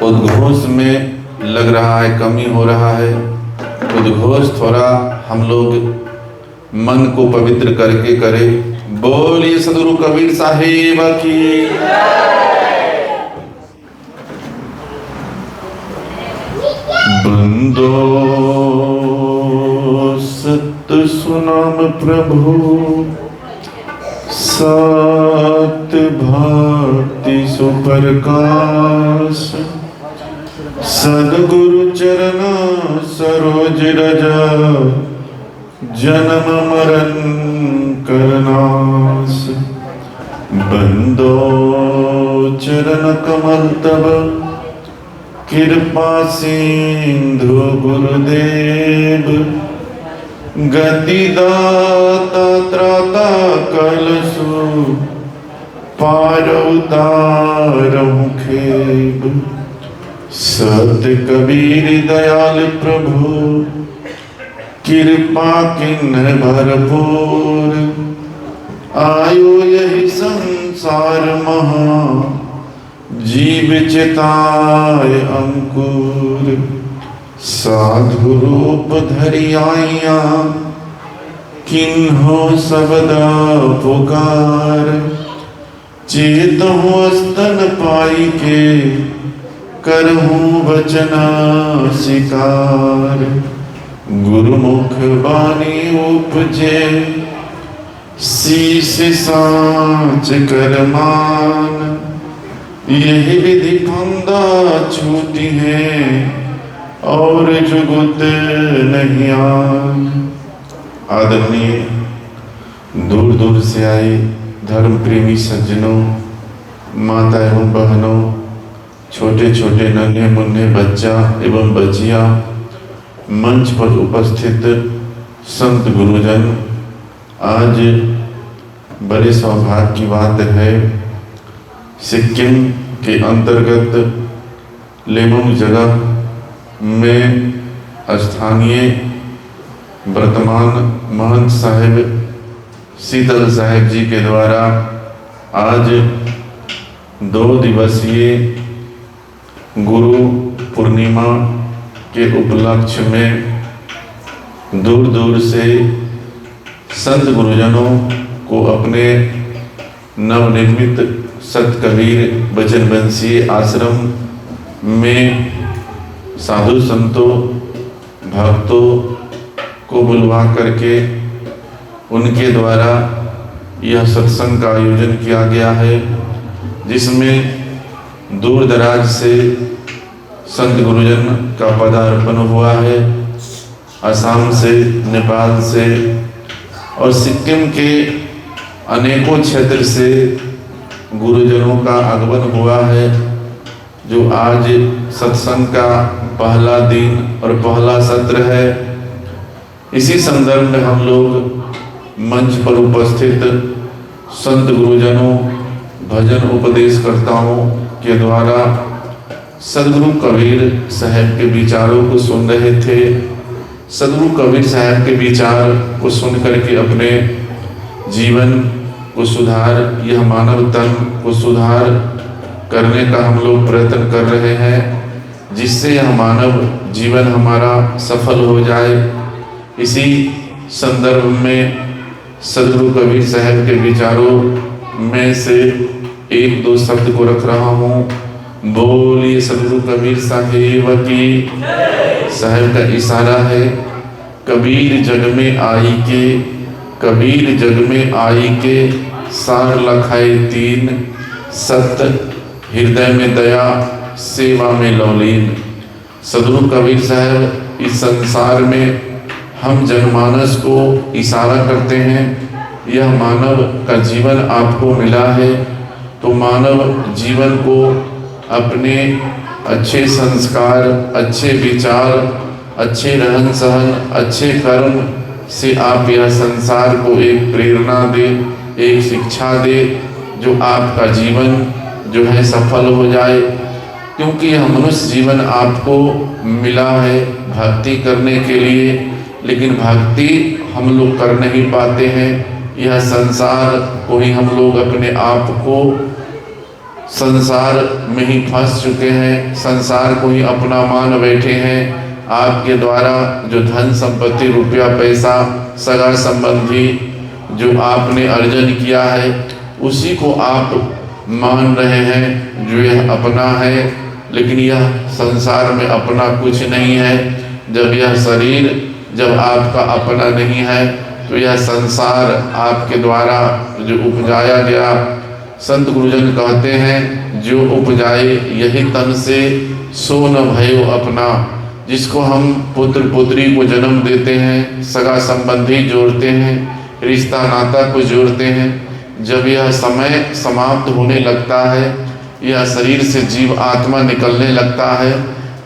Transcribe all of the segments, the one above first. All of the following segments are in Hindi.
उद्घोष में लग रहा है कमी हो रहा है। उद्घोष थोड़ा हम लोग मन को पवित्र करके करें। बोलिए सदगुरु कबीर साहिब की। बंदो सत्य सुनाम प्रभु, सत भक्ति सुप्रकाश। सदगुरु चरण सरोज रज, जन्म मरण करनाश। बंदो चरण कमल तब, कृपा सिंधु गुरुदेव। गति दाता त्राता कलसु, पार उतारहु खेब। सत्य कबीर दयाल प्रभु, कृपा किन्ह भरपूर। आयो यही संसार महा, जीव चिताय अंकुर। साधु रूप धरि आइया, किन्हो सबदा पुकार। चेतहु स्तन पाई के, करहूँ वचना शिकार। गुरुमुख बानी उपजे, शीश सांच कर मान। यही विधि फंदा छूटी है, और जुगुत नहीं आन। आदरणीय दूर दूर से आए धर्म प्रेमी सज्जनों, माता एवं बहनों, छोटे छोटे नन्हे मुन्ने बच्चा एवं बच्चियां, मंच पर उपस्थित संत गुरुजन, आज बड़े सौभाग्य की बात है। सिक्किम के अंतर्गत लेमुंग जगह में स्थानीय वर्तमान महंत साहिब शीतल साहिब जी के द्वारा आज 2 दिवसीय गुरु पूर्णिमा के उपलक्ष्य में दूर दूर से संत गुरुजनों को अपने नवनिर्मित सत कबीर वचनवंशी आश्रम में साधु संतों भक्तों को बुलवा करके उनके द्वारा यह सत्संग का आयोजन किया गया है, जिसमें दूर दराज से संत गुरुजन का पदार्पण हुआ है। असम से, नेपाल से और सिक्किम के अनेकों क्षेत्र से गुरुजनों का आगमन हुआ है, जो आज सत्संग का पहला दिन और पहला सत्र है। इसी संदर्भ में हम लोग मंच पर उपस्थित संत गुरुजनों, भजन उपदेशकर्ताओं के द्वारा सदगुरु कबीर साहब के विचारों को सुन रहे थे। सदगुरु कबीर साहब के विचार को सुन करके अपने जीवन को सुधार, यह मानव तन को सुधार करने का हम लोग प्रयत्न कर रहे हैं, जिससे यह मानव जीवन हमारा सफल हो जाए। इसी संदर्भ में सदगुरु कबीर साहब के विचारों में से 1-2 शब्द को रख रहा हूँ। बोलिए सदगुरु कबीर साहिब की। साहब का इशारा है, कबीर जग में आई के, कबीर जग में आई के, सार लखाए 3, सत्य हृदय में दया, सेवा में लौलीन। सदगुरु कबीर साहब इस संसार में हम जनमानस को इशारा करते हैं। यह मानव का जीवन आपको मिला है, तो मानव जीवन को अपने अच्छे संस्कार, अच्छे विचार, अच्छे रहन सहन, अच्छे कर्म से आप यह संसार को एक प्रेरणा दे, एक शिक्षा दे, जो आपका जीवन जो है सफल हो जाए। क्योंकि यह मनुष्य जीवन आपको मिला है भक्ति करने के लिए, लेकिन भक्ति हम लोग कर नहीं पाते हैं। यह संसार को ही हम लोग अपने आप को संसार में ही फंस चुके हैं, संसार को ही अपना मान बैठे हैं। आपके द्वारा जो धन संपत्ति, रुपया पैसा, सगा संबंधी जो आपने अर्जन किया है, उसी को आप मान रहे हैं जो यह अपना है। लेकिन यह संसार में अपना कुछ नहीं है। जब यह शरीर जब आपका अपना नहीं है तो यह संसार आपके द्वारा जो उपजाया गया, संत गुरुजन कहते हैं जो उपजाए यही तन से सो न भयो अपना। जिसको हम पुत्र पुत्री को जन्म देते हैं, सगा संबंधी जोड़ते हैं, रिश्ता नाता को जोड़ते हैं, जब यह समय समाप्त होने लगता है, यह शरीर से जीव आत्मा निकलने लगता है,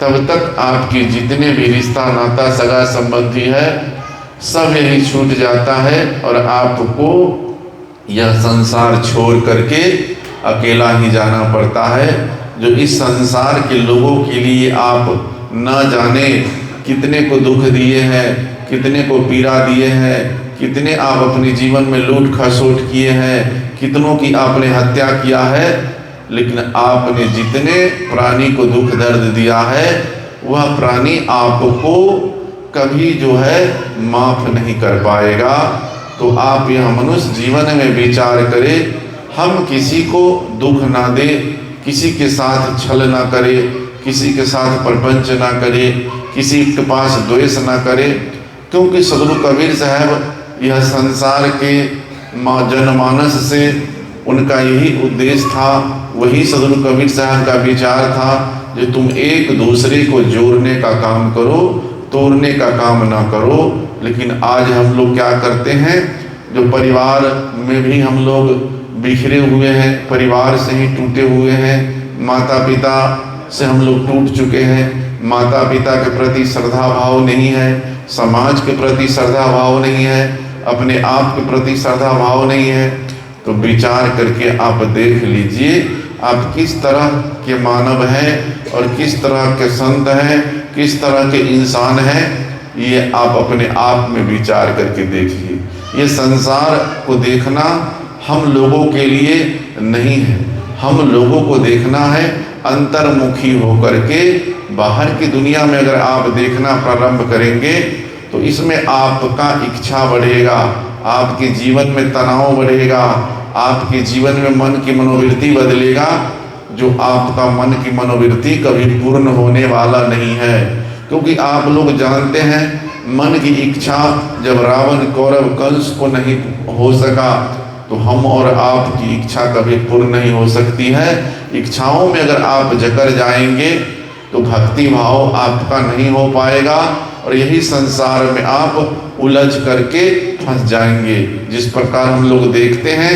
तब तक आपकी जितने भी रिश्ता नाता सगा संबंधी है सब यही छूट जाता है और आपको यह संसार छोड़ करके अकेला ही जाना पड़ता है। जो इस संसार के लोगों के लिए आप न जाने कितने को दुख दिए हैं, कितने को पीड़ा दिए हैं, कितने आप अपने जीवन में लूट खसोट किए हैं, कितनों की आपने हत्या किया है, लेकिन आपने जितने प्राणी को दुख दर्द दिया है वह प्राणी आपको कभी जो है माफ नहीं कर पाएगा। तो आप यह मनुष्य जीवन में विचार करें, हम किसी को दुख ना दे, किसी के साथ छल ना करे, किसी के साथ प्रपंच ना करे, किसी के पास द्वेष ना करे। क्योंकि सदगुरु कबीर साहब यह संसार के जनमानस से उनका यही उद्देश्य था, वही सदगुरु कबीर साहब का विचार था जो तुम एक दूसरे को जोड़ने का काम करो, तोड़ने का काम ना करो। लेकिन आज हम लोग क्या करते हैं, जो परिवार में भी हम लोग बिखरे हुए हैं, परिवार से ही टूटे हुए हैं, माता पिता से हम लोग टूट चुके हैं, माता पिता के प्रति श्रद्धा भाव नहीं है, समाज के प्रति श्रद्धा भाव नहीं है, अपने आप के प्रति श्रद्धा भाव नहीं है। तो विचार करके आप देख लीजिए आप किस तरह के मानव हैं और किस तरह के संत हैं, किस तरह के इंसान हैं, ये आप अपने आप में विचार करके देखिए। ये संसार को देखना हम लोगों के लिए नहीं है, हम लोगों को देखना है अंतर्मुखी होकर के। बाहर की दुनिया में अगर आप देखना प्रारंभ करेंगे तो इसमें आपका इच्छा बढ़ेगा, आपके जीवन में तनाव बढ़ेगा, आपके जीवन में मन की मनोवृत्ति बदलेगा। जो आपका मन की मनोवृत्ति कभी पूर्ण होने वाला नहीं है, क्योंकि आप लोग जानते हैं मन की इच्छा जब रावण कौरव कंस को नहीं हो सका तो हम और आपकी इच्छा कभी पूर्ण नहीं हो सकती है। इच्छाओं में अगर आप जकड़ जाएंगे तो भक्ति भाव आपका नहीं हो पाएगा और यही संसार में आप उलझ करके फंस जाएंगे। जिस प्रकार हम लोग देखते हैं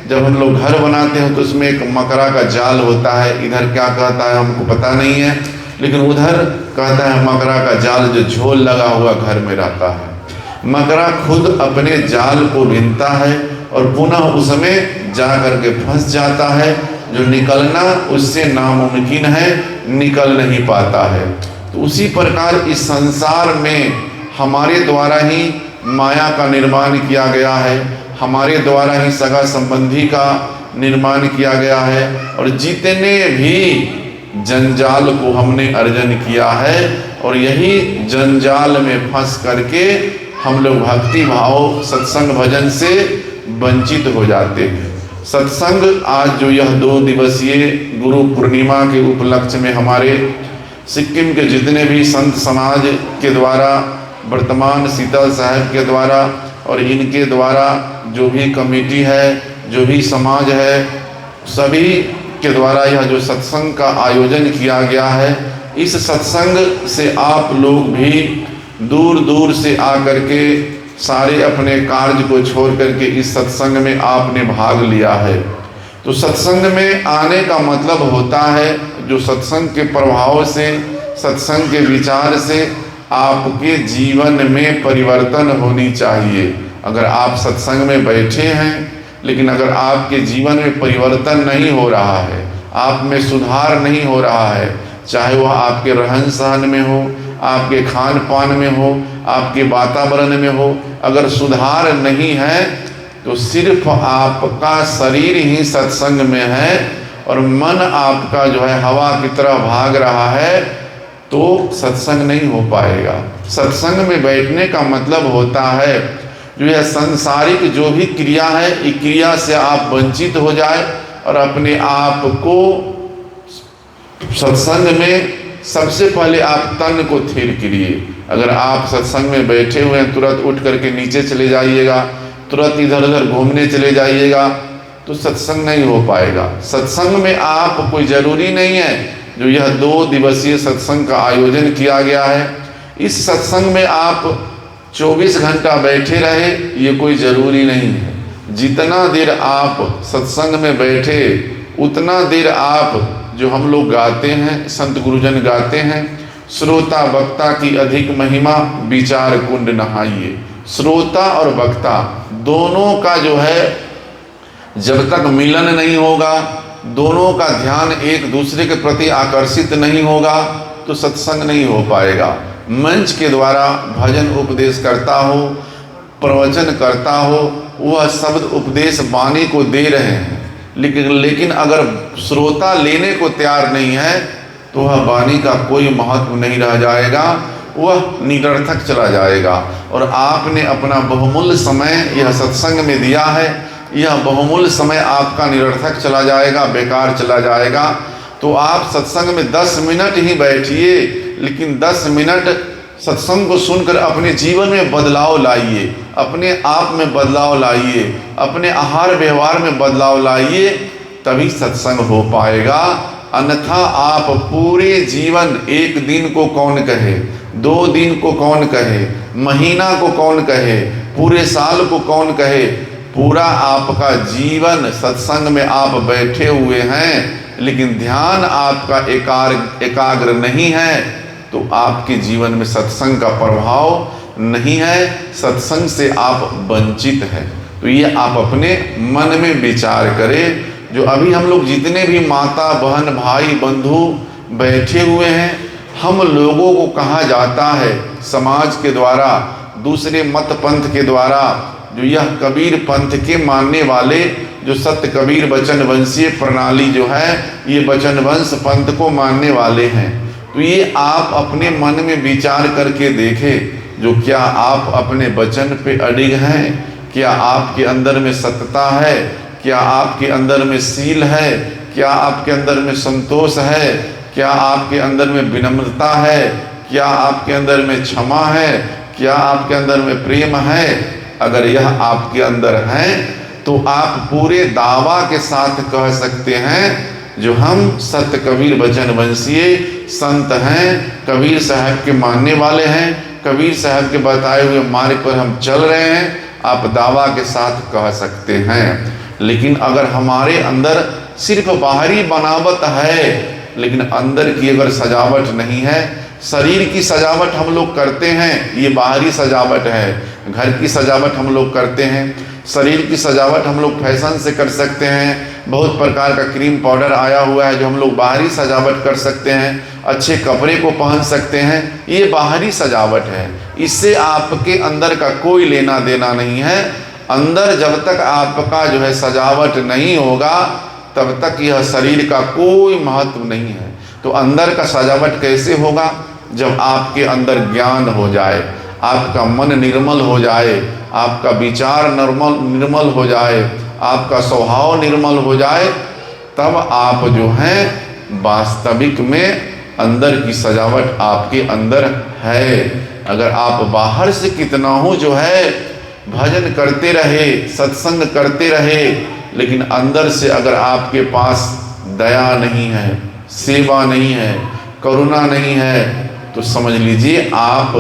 जब हम लोग घर बनाते हैं तो उसमें एक मकरा का जाल होता है, इधर क्या कहता है हमको पता नहीं है, लेकिन उधर कहता है मकरा का जाल जो झोल लगा हुआ घर में रहता है। मकरा खुद अपने जाल को बिनता है और पुनः उसमें जा करके फंस जाता है, जो निकलना उससे नामुमकिन है, निकल नहीं पाता है। तो उसी प्रकार इस संसार में हमारे द्वारा ही माया का निर्माण किया गया है, हमारे द्वारा ही सगा संबंधी का निर्माण किया गया है और जितने भी जंजाल को हमने अर्जन किया है और यही जंजाल में फंस करके हम लोग भक्ति भाव सत्संग भजन से वंचित हो जाते हैं। सत्संग आज जो यह 2 दिवसीय गुरु पूर्णिमा के उपलक्ष्य में हमारे सिक्किम के जितने भी संत समाज के द्वारा, वर्तमान शीतल साहब के द्वारा और इनके द्वारा जो भी कमेटी है, जो भी समाज है, सभी के द्वारा यह जो सत्संग का आयोजन किया गया है, इस सत्संग से आप लोग भी दूर दूर से आकर के सारे अपने कार्य को छोड़ करके इस सत्संग में आपने भाग लिया है। तो सत्संग में आने का मतलब होता है जो सत्संग के प्रभाव से, सत्संग के विचार से आपके जीवन में परिवर्तन होनी चाहिए। अगर आप सत्संग में बैठे हैं लेकिन अगर आपके जीवन में परिवर्तन नहीं हो रहा है, आप में सुधार नहीं हो रहा है, चाहे वह आपके रहन सहन में हो, आपके खान पान में हो, आपके वातावरण में हो, अगर सुधार नहीं है तो सिर्फ आपका शरीर ही सत्संग में है और मन आपका जो है हवा की तरह भाग रहा है, तो सत्संग नहीं हो पाएगा। सत्संग में बैठने का मतलब होता है जो यह सांसारिक जो भी क्रिया है, इस क्रिया से आप वंचित हो जाए और अपने आप को सत्संग में सबसे पहले आप तन को स्थिर करिए। अगर आप सत्संग में बैठे हुए हैं, तुरंत उठ करके नीचे चले जाइएगा, तुरंत इधर उधर घूमने चले जाइएगा, तो सत्संग नहीं हो पाएगा। सत्संग में आप कोई जरूरी नहीं है जो यह 2 दिवसीय सत्संग का आयोजन किया गया है, इस सत्संग में आप 24 घंटा बैठे रहे, ये कोई जरूरी नहीं है। जितना देर आप सत्संग में बैठे उतना देर आप जो हम लोग गाते हैं, संत गुरुजन गाते हैं, श्रोता वक्ता की अधिक महिमा विचार कुंड नहाइए। श्रोता और वक्ता दोनों का जो है जब तक मिलन नहीं होगा, दोनों का ध्यान एक दूसरे के प्रति आकर्षित नहीं होगा, तो सत्संग नहीं हो पाएगा। मंच के द्वारा भजन उपदेश करता हो, प्रवचन करता हो, वह शब्द उपदेश वाणी को दे रहे हैं, लेकिन अगर श्रोता लेने को तैयार नहीं है तो वह वाणी का कोई महत्व नहीं रह जाएगा, वह निरर्थक चला जाएगा। और आपने अपना बहुमूल्य समय यह सत्संग में दिया है, यह बहुमूल्य समय आपका निरर्थक चला जाएगा, बेकार चला जाएगा। तो आप सत्संग में 10 मिनट ही बैठिए, लेकिन 10 मिनट सत्संग को सुनकर अपने जीवन में बदलाव लाइए, अपने आप में बदलाव लाइए, अपने आहार व्यवहार में बदलाव लाइए, तभी सत्संग हो पाएगा। अन्यथा आप पूरे जीवन, 1 दिन को कौन कहे, 2 दिन को कौन कहे, महीना को कौन कहे, पूरे साल को कौन कहे, पूरा आपका जीवन सत्संग में आप बैठे हुए हैं, लेकिन ध्यान आपका एकाग्र नहीं है, तो आपके जीवन में सत्संग का प्रभाव नहीं है, सत्संग से आप वंचित हैं। तो ये आप अपने मन में विचार करें। जो अभी हम लोग जितने भी माता बहन भाई बंधु बैठे हुए हैं, हम लोगों को कहा जाता है समाज के द्वारा, दूसरे मत पंथ के द्वारा, जो यह कबीर पंथ के मानने वाले, जो सत्य कबीर वचन वंशीय प्रणाली जो है, ये वचन वंश पंथ को मानने वाले हैं। तो ये आप अपने मन में विचार करके देखें, जो क्या आप अपने वचन पे अडिग हैं, क्या आपके अंदर में सत्यता है, क्या आपके अंदर में शील है, क्या आपके अंदर में संतोष है, क्या आपके अंदर में विनम्रता है, क्या आपके अंदर में क्षमा है, क्या आपके अंदर में प्रेम है। अगर यह आपके अंदर है तो आप पूरे दावा के साथ कह सकते हैं जो हम सत्य कबीर वचन वंशीय संत हैं, कबीर साहब के मानने वाले हैं, कबीर साहब के बताए हुए मार्ग पर हम चल रहे हैं, आप दावा के साथ कह सकते हैं। लेकिन अगर हमारे अंदर सिर्फ बाहरी बनावट है, लेकिन अंदर की अगर सजावट नहीं है, शरीर की सजावट हम लोग करते हैं, ये बाहरी सजावट है, घर की सजावट हम लोग करते हैं, शरीर की सजावट हम लोग फैशन से कर सकते हैं, बहुत प्रकार का क्रीम पाउडर आया हुआ है जो हम लोग बाहरी सजावट कर सकते हैं, अच्छे कपड़े को पहन सकते हैं, ये बाहरी सजावट है, इससे आपके अंदर का कोई लेना देना नहीं है। अंदर जब तक आपका जो है सजावट नहीं होगा, तब तक यह शरीर का कोई महत्व नहीं है। तो अंदर का सजावट कैसे होगा? जब आपके अंदर ज्ञान हो जाए, आपका मन निर्मल हो जाए, आपका विचार निर्मल हो जाए, आपका स्वभाव निर्मल हो जाए, तब आप जो हैं वास्तविक में अंदर की सजावट आपके अंदर है। अगर आप बाहर से कितना हो जो है भजन करते रहे, सत्संग करते रहे, लेकिन अंदर से अगर आपके पास दया नहीं है, सेवा नहीं है, करुणा नहीं है, तो समझ लीजिए आप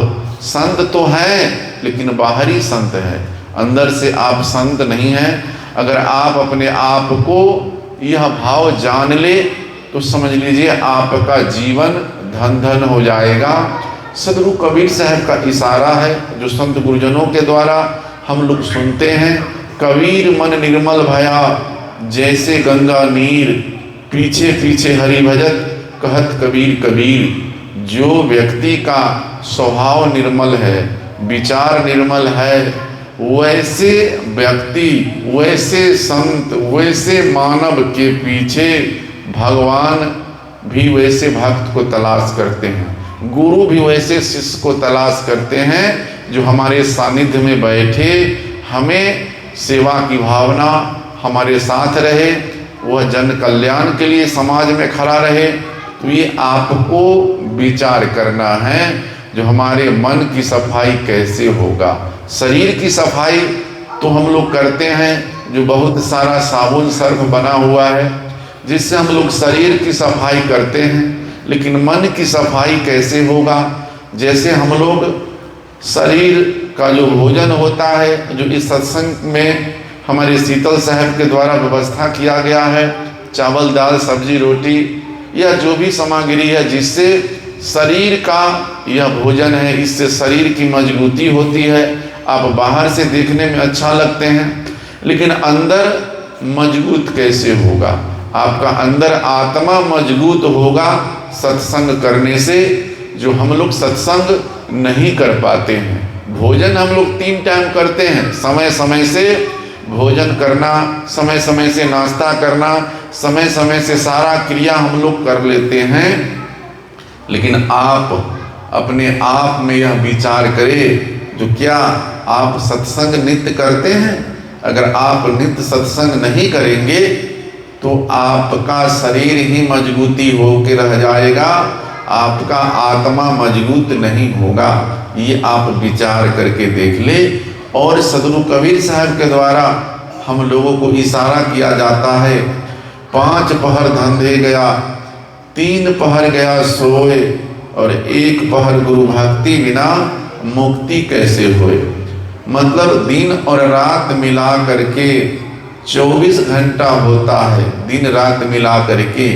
संत तो हैं लेकिन बाहरी संत हैं, अंदर से आप संत नहीं हैं। अगर आप अपने आप को यह भाव जान ले तो समझ लीजिए आपका जीवन धन धन हो जाएगा। सदगुरु कबीर साहब का इशारा है जो संत गुरुजनों के द्वारा हम लोग सुनते हैं, कबीर मन निर्मल भया जैसे गंगा नीर, पीछे पीछे हरि भजत कहत कबीर कबीर। जो व्यक्ति का स्वभाव निर्मल है, विचार निर्मल है, वैसे व्यक्ति, वैसे संत, वैसे मानव के पीछे भगवान भी वैसे भक्त को तलाश करते हैं, गुरु भी वैसे शिष्य को तलाश करते हैं जो हमारे सानिध्य में बैठे, हमें सेवा की भावना हमारे साथ रहे, वह जन कल्याण के लिए समाज में खड़ा रहे। तो ये आपको विचार करना है, जो हमारे मन की सफाई कैसे होगा। शरीर की सफाई तो हम लोग करते हैं, जो बहुत सारा साबुन सर्फ बना हुआ है जिससे हम लोग शरीर की सफाई करते हैं, लेकिन मन की सफाई कैसे होगा। जैसे हम लोग शरीर का जो भोजन होता है, जो इस सत्संग में हमारे शीतल साहब के द्वारा व्यवस्था किया गया है, चावल दाल सब्जी रोटी या जो भी सामग्री है जिससे शरीर का यह भोजन है, इससे शरीर की मजबूती होती है। आप बाहर से देखने में अच्छा लगते हैं, लेकिन अंदर मजबूत कैसे होगा। आपका अंदर आत्मा मजबूत होगा सत्संग करने से, जो हम लोग सत्संग नहीं कर पाते हैं। भोजन हम लोग 3 टाइम करते हैं, समय समय से भोजन करना, समय समय से नाश्ता करना, समय समय से सारा क्रिया हम लोग कर लेते हैं। लेकिन आप अपने आप में यह विचार करें, जो क्या आप सत्संग नित्य करते हैं। अगर आप नित्य सत्संग नहीं करेंगे तो आपका शरीर ही मजबूती होकर रह जाएगा, आपका आत्मा मजबूत नहीं होगा। ये आप विचार करके देख ले। और सदगुरु कबीर साहब के द्वारा हम लोगों को इशारा किया जाता है, 5 पहर धंधे गया, 3 पहर गया सोए, और 1 पहर गुरु भक्ति बिना मुक्ति कैसे होए। मतलब दिन और रात मिला करके 24 घंटा होता है, दिन रात मिला करके,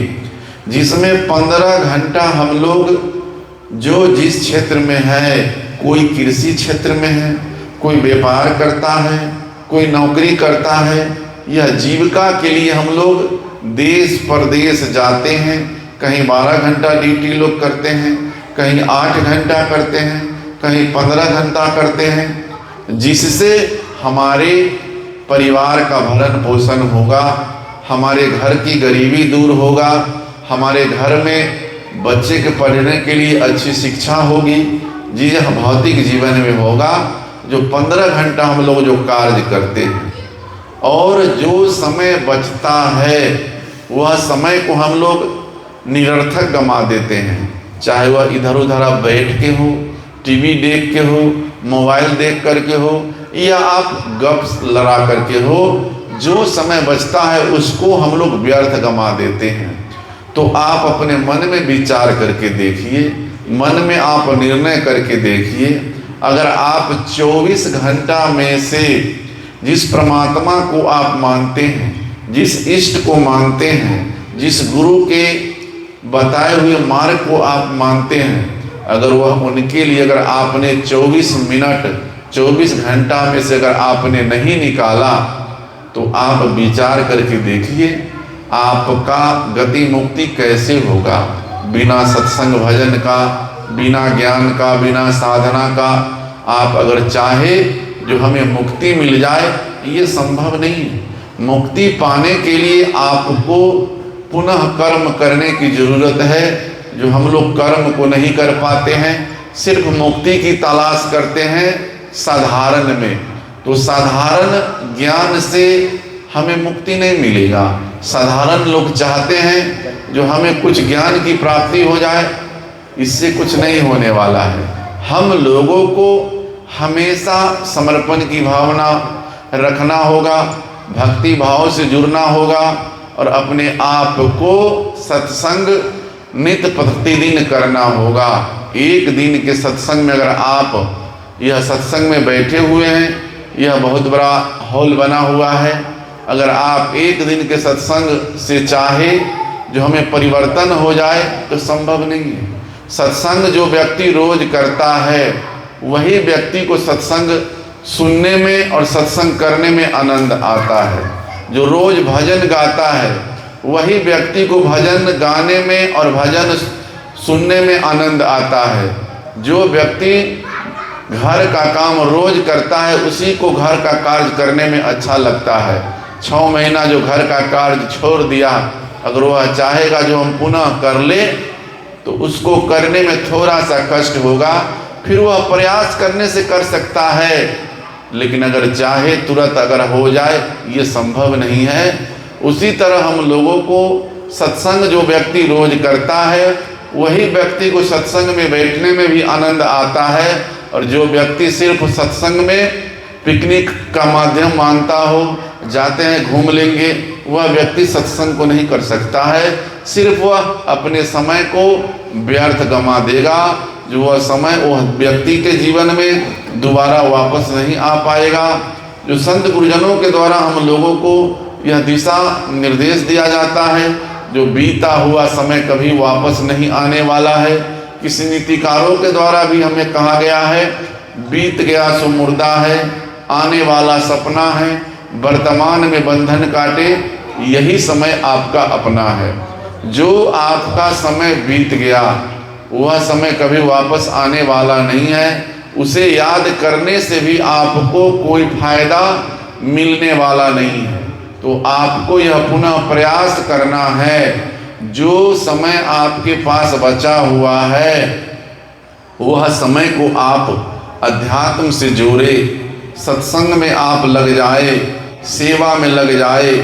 जिसमें 15 घंटा हम लोग जो जिस क्षेत्र में है, कोई कृषि क्षेत्र में है, कोई व्यापार करता है, कोई नौकरी करता है, यह जीविका के लिए हम लोग देश परदेश जाते हैं। कहीं 12 घंटा ड्यूटी लोग करते हैं, कहीं 8 घंटा करते हैं, कहीं 15 घंटा करते हैं, जिससे हमारे परिवार का भरण पोषण होगा, हमारे घर की गरीबी दूर होगा, हमारे घर में बच्चे के पढ़ने के लिए अच्छी शिक्षा होगी, जी यह भौतिक जीवन में होगा। जो 15 घंटा हम लोग जो कार्य करते हैं, और जो समय बचता है वह समय को हम लोग निरर्थक गंवा देते हैं। चाहे वह इधर उधर आप बैठ के हो, टीवी देख के हो, मोबाइल देख करके हो, या आप गप लड़ा करके हो, जो समय बचता है उसको हम लोग व्यर्थ गंवा देते हैं। तो आप अपने मन में विचार करके देखिए, मन में आप निर्णय करके देखिए। अगर आप 24 घंटा में से जिस परमात्मा को आप मानते हैं, जिस इष्ट को मानते हैं, जिस गुरु के बताए हुए मार्ग को आप मानते हैं, अगर वह उनके लिए अगर आपने 24 मिनट 24 घंटा में से अगर आपने नहीं निकाला, तो आप विचार करके देखिए आपका गति मुक्ति कैसे होगा। बिना सत्संग भजन का, बिना ज्ञान का, बिना साधना का आप अगर चाहे जो हमें मुक्ति मिल जाए, ये संभव नहीं है। मुक्ति पाने के लिए आपको पुनः कर्म करने की जरूरत है, जो हम लोग कर्म को नहीं कर पाते हैं, सिर्फ मुक्ति की तलाश करते हैं साधारण में। तो साधारण ज्ञान से हमें मुक्ति नहीं मिलेगा। साधारण लोग चाहते हैं जो हमें कुछ ज्ञान की प्राप्ति हो जाए, इससे कुछ नहीं होने वाला है। हम लोगों को हमेशा समर्पण की भावना रखना होगा, भक्ति भाव से जुड़ना होगा, और अपने आप को सत्संग नित्य प्रतिदिन करना होगा। एक दिन के सत्संग में अगर आप यह सत्संग में बैठे हुए हैं, यह बहुत बड़ा हॉल बना हुआ है, अगर आप एक दिन के सत्संग से चाहे जो हमें परिवर्तन हो जाए तो संभव नहीं है। सत्संग जो व्यक्ति रोज करता है, वही व्यक्ति को सत्संग सुनने में और सत्संग करने में आनंद आता है। जो रोज भजन गाता है, वही व्यक्ति को भजन गाने में और भजन सुनने में आनंद आता है। जो व्यक्ति घर का काम रोज करता है, उसी को घर का कार्य करने में अच्छा लगता है। 6 महीना जो घर का कार्य छोड़ दिया, अगर वह चाहेगा जो हम पुनः कर ले तो उसको करने में थोड़ा सा कष्ट होगा, फिर वह प्रयास करने से कर सकता है, लेकिन अगर चाहे तुरंत अगर हो जाए ये संभव नहीं है। उसी तरह हम लोगों को सत्संग जो व्यक्ति रोज करता है वही व्यक्ति को सत्संग में बैठने में भी आनंद आता है, और जो व्यक्ति सिर्फ सत्संग में पिकनिक का माध्यम मानता हो, जाते हैं घूम लेंगे, वह व्यक्ति सत्संग को नहीं कर सकता है, सिर्फ वह अपने समय को व्यर्थ गंवा देगा। जो वह समय वह व्यक्ति के जीवन में दोबारा वापस नहीं आ पाएगा। जो संत गुरुजनों के द्वारा हम लोगों को यह दिशा निर्देश दिया जाता है, जो बीता हुआ समय कभी वापस नहीं आने वाला है। किसी नीतिकारों के द्वारा भी हमें कहा गया है, बीत गया सो मुर्दा है, आने वाला सपना है, वर्तमान में बंधन काटे, यही समय आपका अपना है। जो आपका समय बीत गया वह समय कभी वापस आने वाला नहीं है, उसे याद करने से भी आपको कोई फायदा मिलने वाला नहीं है। तो आपको यह पुनः प्रयास करना है, जो समय आपके पास बचा हुआ है वह समय को आप अध्यात्म से जोड़े, सत्संग में आप लग जाए, सेवा में लग जाए,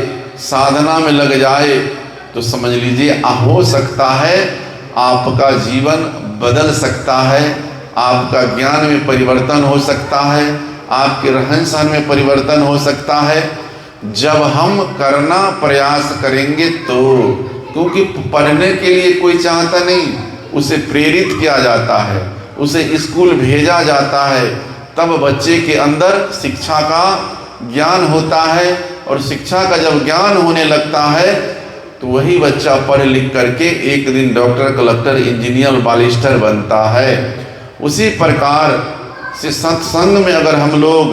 साधना में लग जाए, तो समझ लीजिए हो सकता है आपका जीवन बदल सकता है, आपका ज्ञान में परिवर्तन हो सकता है, आपके रहन सहन में परिवर्तन हो सकता है, जब हम करना प्रयास करेंगे तो। क्योंकि पढ़ने के लिए कोई चाहता नहीं, उसे प्रेरित किया जाता है, उसे स्कूल भेजा जाता है, तब बच्चे के अंदर शिक्षा का ज्ञान होता है, और शिक्षा का जब ज्ञान होने लगता है तो वही बच्चा पढ़ लिख करके एक दिन डॉक्टर, कलेक्टर, इंजीनियर, बैरिस्टर बनता है। उसी प्रकार से सत्संग में अगर हम लोग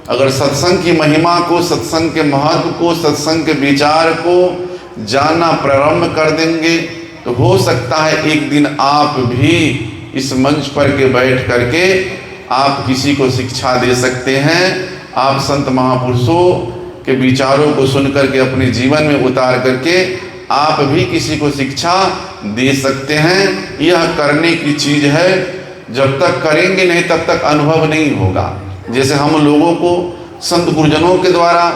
अगर सत्संग की महिमा को, सत्संग के महत्व को, सत्संग के विचार को जानना प्रारंभ कर देंगे तो हो सकता है एक दिन आप भी इस मंच पर के बैठ करके आप किसी को शिक्षा दे सकते हैं। आप संत महापुरुषों के विचारों को सुन करके अपने जीवन में उतार करके आप भी किसी को शिक्षा दे सकते हैं। यह करने की चीज है, जब तक करेंगे नहीं तब तक अनुभव नहीं होगा। जैसे हम लोगों को संत गुरुजनों के द्वारा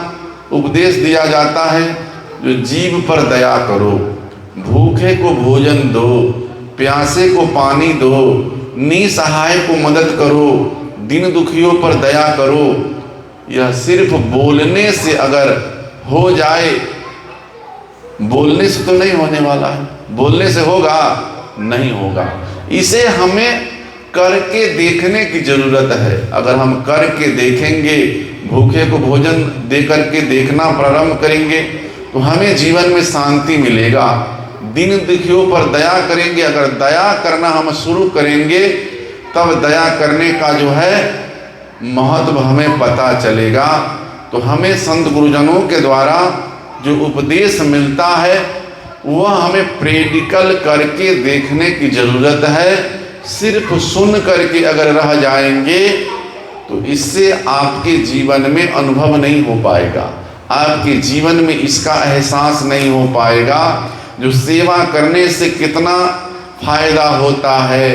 उपदेश दिया जाता है, जो जीव पर दया करो, भूखे को भोजन दो, प्यासे को पानी दो, निसहाय को मदद करो, दिन दुखियों पर दया करो। यह सिर्फ बोलने से अगर हो जाए, बोलने से तो नहीं होने वाला है, बोलने से होगा नहीं होगा, इसे हमें करके देखने की जरूरत है। अगर हम करके देखेंगे, भूखे को भोजन दे करके देखना प्रारंभ करेंगे तो हमें जीवन में शांति मिलेगा। दिन दुखियों पर दया करेंगे, अगर दया करना हम शुरू करेंगे तब दया करने का जो है महत्व हमें पता चलेगा। तो हमें संत गुरुजनों के द्वारा जो उपदेश मिलता है वह हमें प्रैक्टिकल करके देखने की जरूरत है। सिर्फ सुन करके अगर रह जाएंगे तो इससे आपके जीवन में अनुभव नहीं हो पाएगा, आपके जीवन में इसका एहसास नहीं हो पाएगा जो सेवा करने से कितना फायदा होता है,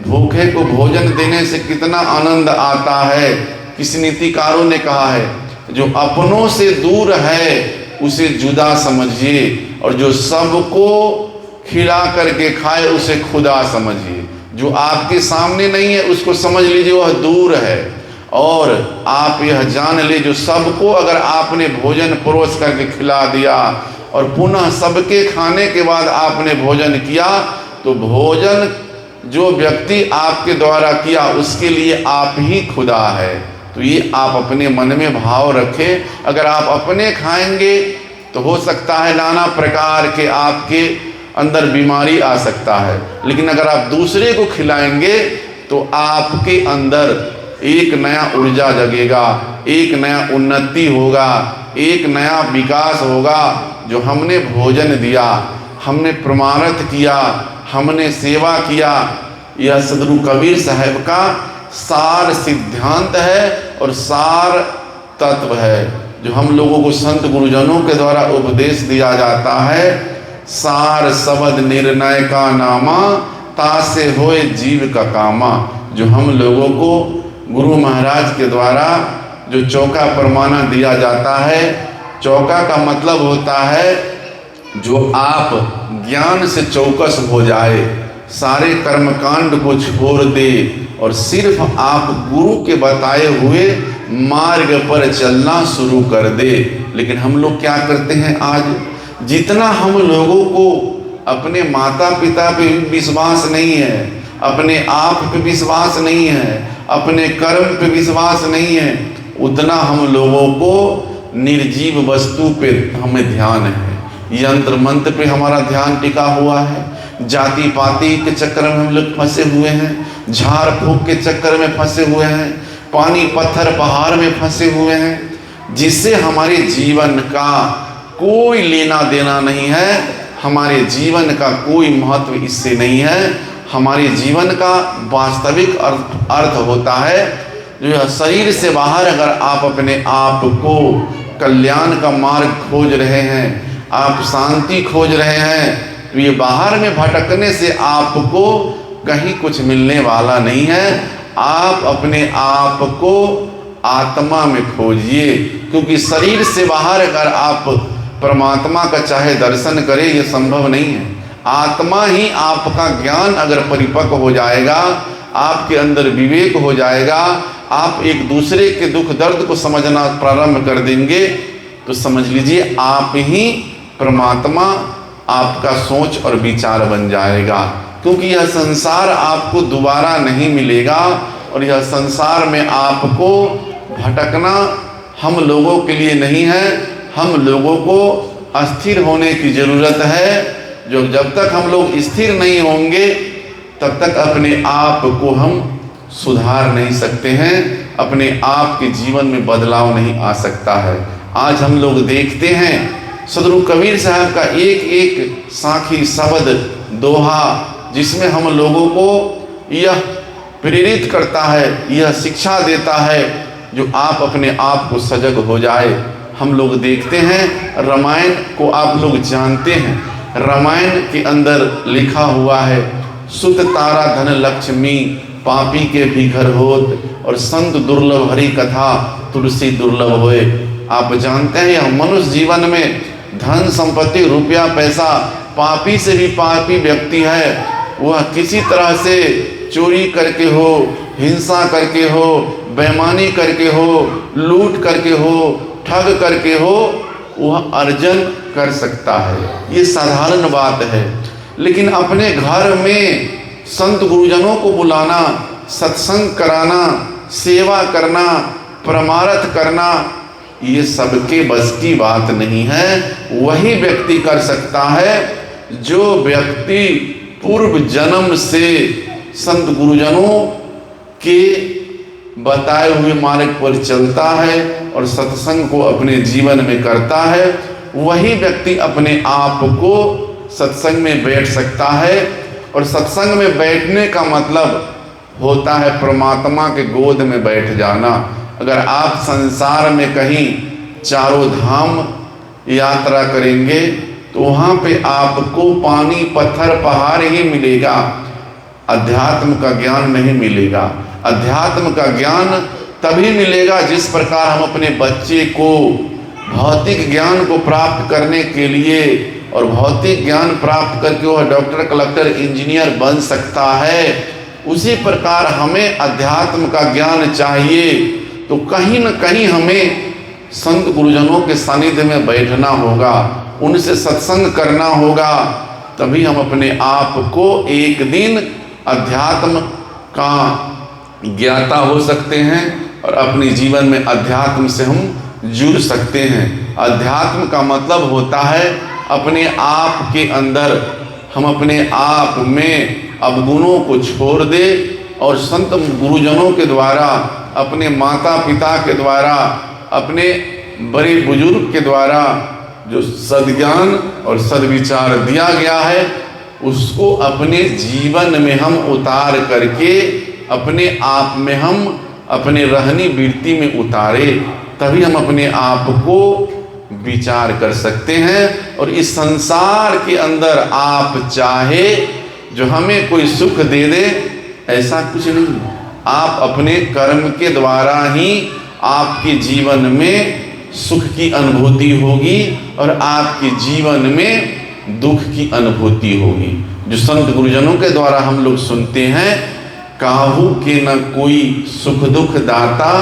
भूखे को भोजन देने से कितना आनंद आता है। किसी नीतिकारों ने कहा है, जो अपनों से दूर है उसे जुदा समझिए, और जो सबको खिला करके खाए उसे खुदा समझिए। जो आपके सामने नहीं है उसको समझ लीजिए वह दूर है, और आप यह जान ले जो सबको अगर आपने भोजन परोस करके खिला दिया और पुनः सबके खाने के बाद आपने भोजन किया, तो भोजन जो व्यक्ति आपके द्वारा किया उसके लिए आप ही खुदा है। तो ये आप अपने मन में भाव रखें। अगर आप अपने खाएंगे तो हो सकता है नाना प्रकार के आपके अंदर बीमारी आ सकता है, लेकिन अगर आप दूसरे को खिलाएंगे तो आपके अंदर एक नया ऊर्जा जगेगा, एक नया उन्नति होगा, एक नया विकास होगा। जो हमने भोजन दिया, हमने प्रमाणित किया, हमने सेवा किया, यह सदगुरु कबीर साहब का सार सिद्धांत है और सार तत्व है जो हम लोगों को संत गुरुजनों के द्वारा उपदेश दिया जाता है। सार शब्द निर्णय का नामा, तासे होए जीव का कामा। जो हम लोगों को गुरु महाराज के द्वारा जो चौका परमाना दिया जाता है, चौका का मतलब होता है जो आप ज्ञान से चौकस हो जाए, सारे कर्मकांड को छोड़ दे और सिर्फ आप गुरु के बताए हुए मार्ग पर चलना शुरू कर दे। लेकिन हम लोग क्या करते हैं आज, जितना हम लोगों को अपने माता पिता पे विश्वास नहीं है, अपने आप पे विश्वास नहीं है, अपने कर्म पे विश्वास नहीं है, उतना हम लोगों को निर्जीव वस्तु पे हमें ध्यान है, यंत्र मंत्र पे हमारा ध्यान टिका हुआ है, जाति पाति के चक्कर में हम लोग फंसे हुए हैं, झाड़ फूक के चक्कर में फंसे हुए हैं, पानी पत्थर पहाड़ में फंसे हुए हैं, जिससे हमारे जीवन का कोई लेना देना नहीं है, हमारे जीवन का कोई महत्व इससे नहीं है। हमारे जीवन का वास्तविक अर्थ होता है जो शरीर से बाहर अगर आप अपने आप को कल्याण का मार्ग खोज रहे हैं, आप शांति खोज रहे हैं, तो ये बाहर में भटकने से आपको कहीं कुछ मिलने वाला नहीं है। आप अपने आप को आत्मा में खोजिए, क्योंकि शरीर से बाहर अगर आप परमात्मा का चाहे दर्शन करें, ये संभव नहीं है। आत्मा ही आपका ज्ञान अगर परिपक्व हो जाएगा, आपके अंदर विवेक हो जाएगा, आप एक दूसरे के दुख दर्द को समझना प्रारंभ कर देंगे, तो समझ लीजिए आप ही परमात्मा आपका सोच और विचार बन जाएगा। क्योंकि यह संसार आपको दोबारा नहीं मिलेगा और यह संसार में आपको भटकना हम लोगों के लिए नहीं है। हम लोगों को अस्थिर होने की ज़रूरत है। जो जब तक हम लोग स्थिर नहीं होंगे तब तक अपने आप को हम सुधार नहीं सकते हैं, अपने आप के जीवन में बदलाव नहीं आ सकता है। आज हम लोग देखते हैं सदगुरु कबीर साहब का एक एक साखी शब्द दोहा, जिसमें हम लोगों को यह प्रेरित करता है, यह शिक्षा देता है जो आप अपने आप को सजग हो जाए। हम लोग देखते हैं रामायण को आप लोग जानते हैं, रामायण के अंदर लिखा हुआ है सुत तारा धन लक्ष्मी पापी के भी घर होत, और संत दुर्लभ हरि कथा तुलसी दुर्लभ होए। आप जानते हैं यह मनुष्य जीवन में धन संपत्ति रुपया पैसा, पापी से भी पापी व्यक्ति है, वह किसी तरह से चोरी करके हो, हिंसा करके हो, बेईमानी करके हो, लूट करके हो, ठग करके हो, वह अर्जन कर सकता है। ये साधारण बात है। लेकिन अपने घर में संत गुरुजनों को बुलाना, सत्संग कराना, सेवा करना, परमार्थ करना, ये सबके बस की बात नहीं है। वही व्यक्ति कर सकता है जो व्यक्ति पूर्व जन्म से संत गुरुजनों के बताए हुए मार्ग पर चलता है और सत्संग को अपने जीवन में करता है। वही व्यक्ति अपने आप को सत्संग में बैठ सकता है। और सत्संग में बैठने का मतलब होता है परमात्मा के गोद में बैठ जाना। अगर आप संसार में कहीं चारों धाम यात्रा करेंगे तो वहाँ पे आपको पानी पत्थर पहाड़ ही मिलेगा, अध्यात्म का ज्ञान नहीं मिलेगा। अध्यात्म का ज्ञान तभी मिलेगा जिस प्रकार हम अपने बच्चे को भौतिक ज्ञान को प्राप्त करने के लिए, और भौतिक ज्ञान प्राप्त करके वह डॉक्टर कलेक्टर इंजीनियर बन सकता है, उसी प्रकार हमें अध्यात्म का ज्ञान चाहिए। तो कहीं न कहीं हमें संत गुरुजनों के सानिध्य में बैठना होगा, उनसे सत्संग करना होगा, तभी हम अपने आप को एक दिन अध्यात्म का ज्ञाता हो सकते हैं और अपने जीवन में अध्यात्म से हम जुड़ सकते हैं। अध्यात्म का मतलब होता है अपने आप के अंदर हम अपने आप में अवगुणों को छोड़ दे और संत गुरुजनों के द्वारा, अपने माता पिता के द्वारा, अपने बड़े बुजुर्ग के द्वारा जो सद्ज्ञान और सद्विचार दिया गया है उसको अपने जीवन में हम उतार करके अपने आप में हम अपने रहनी वृत्ति में उतारे, तभी हम अपने आप को विचार कर सकते हैं। और इस संसार के अंदर आप चाहे जो हमें कोई सुख दे दे, ऐसा कुछ नहीं। आप अपने कर्म के द्वारा ही आपके जीवन में सुख की अनुभूति होगी और आपके जीवन में दुख की अनुभूति होगी। जो संत गुरुजनों के द्वारा हम लोग सुनते हैं, काहू के न कोई सुख दुख दाता,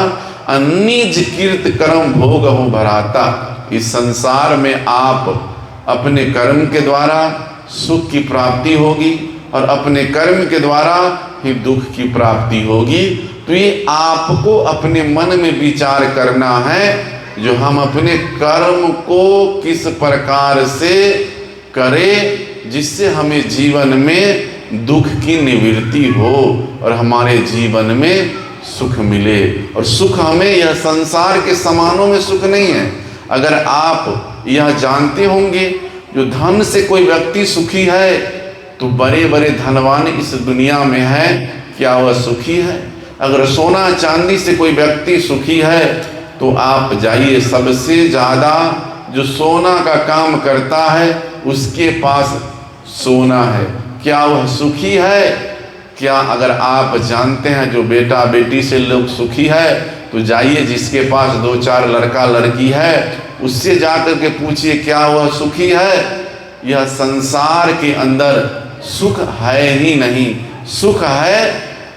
अनिज कीर्त कर्म भोग हो भराता। इस संसार में आप अपने कर्म के द्वारा सुख की प्राप्ति होगी और अपने कर्म के द्वारा ही दुख की प्राप्ति होगी। तो ये आपको अपने मन में विचार करना है, जो हम अपने कर्म को किस प्रकार से करें जिससे हमें जीवन में दुख की निवृत्ति हो और हमारे जीवन में सुख मिले। और सुख हमें यह संसार के समानों में सुख नहीं है। अगर आप यह जानते होंगे, जो धन से कोई व्यक्ति सुखी है तो बड़े बड़े धनवान इस दुनिया में है, क्या वह सुखी है? अगर सोना चांदी से कोई व्यक्ति सुखी है तो आप जाइए, सबसे ज़्यादा जो सोना का काम करता है उसके पास सोना है, क्या वह सुखी है? क्या अगर आप जानते हैं जो बेटा बेटी से लोग सुखी है तो जाइए, जिसके पास 2-4 लड़का लड़की है उससे जाकर के पूछिए क्या वह सुखी है? यह संसार के अंदर सुख है ही नहीं। सुख है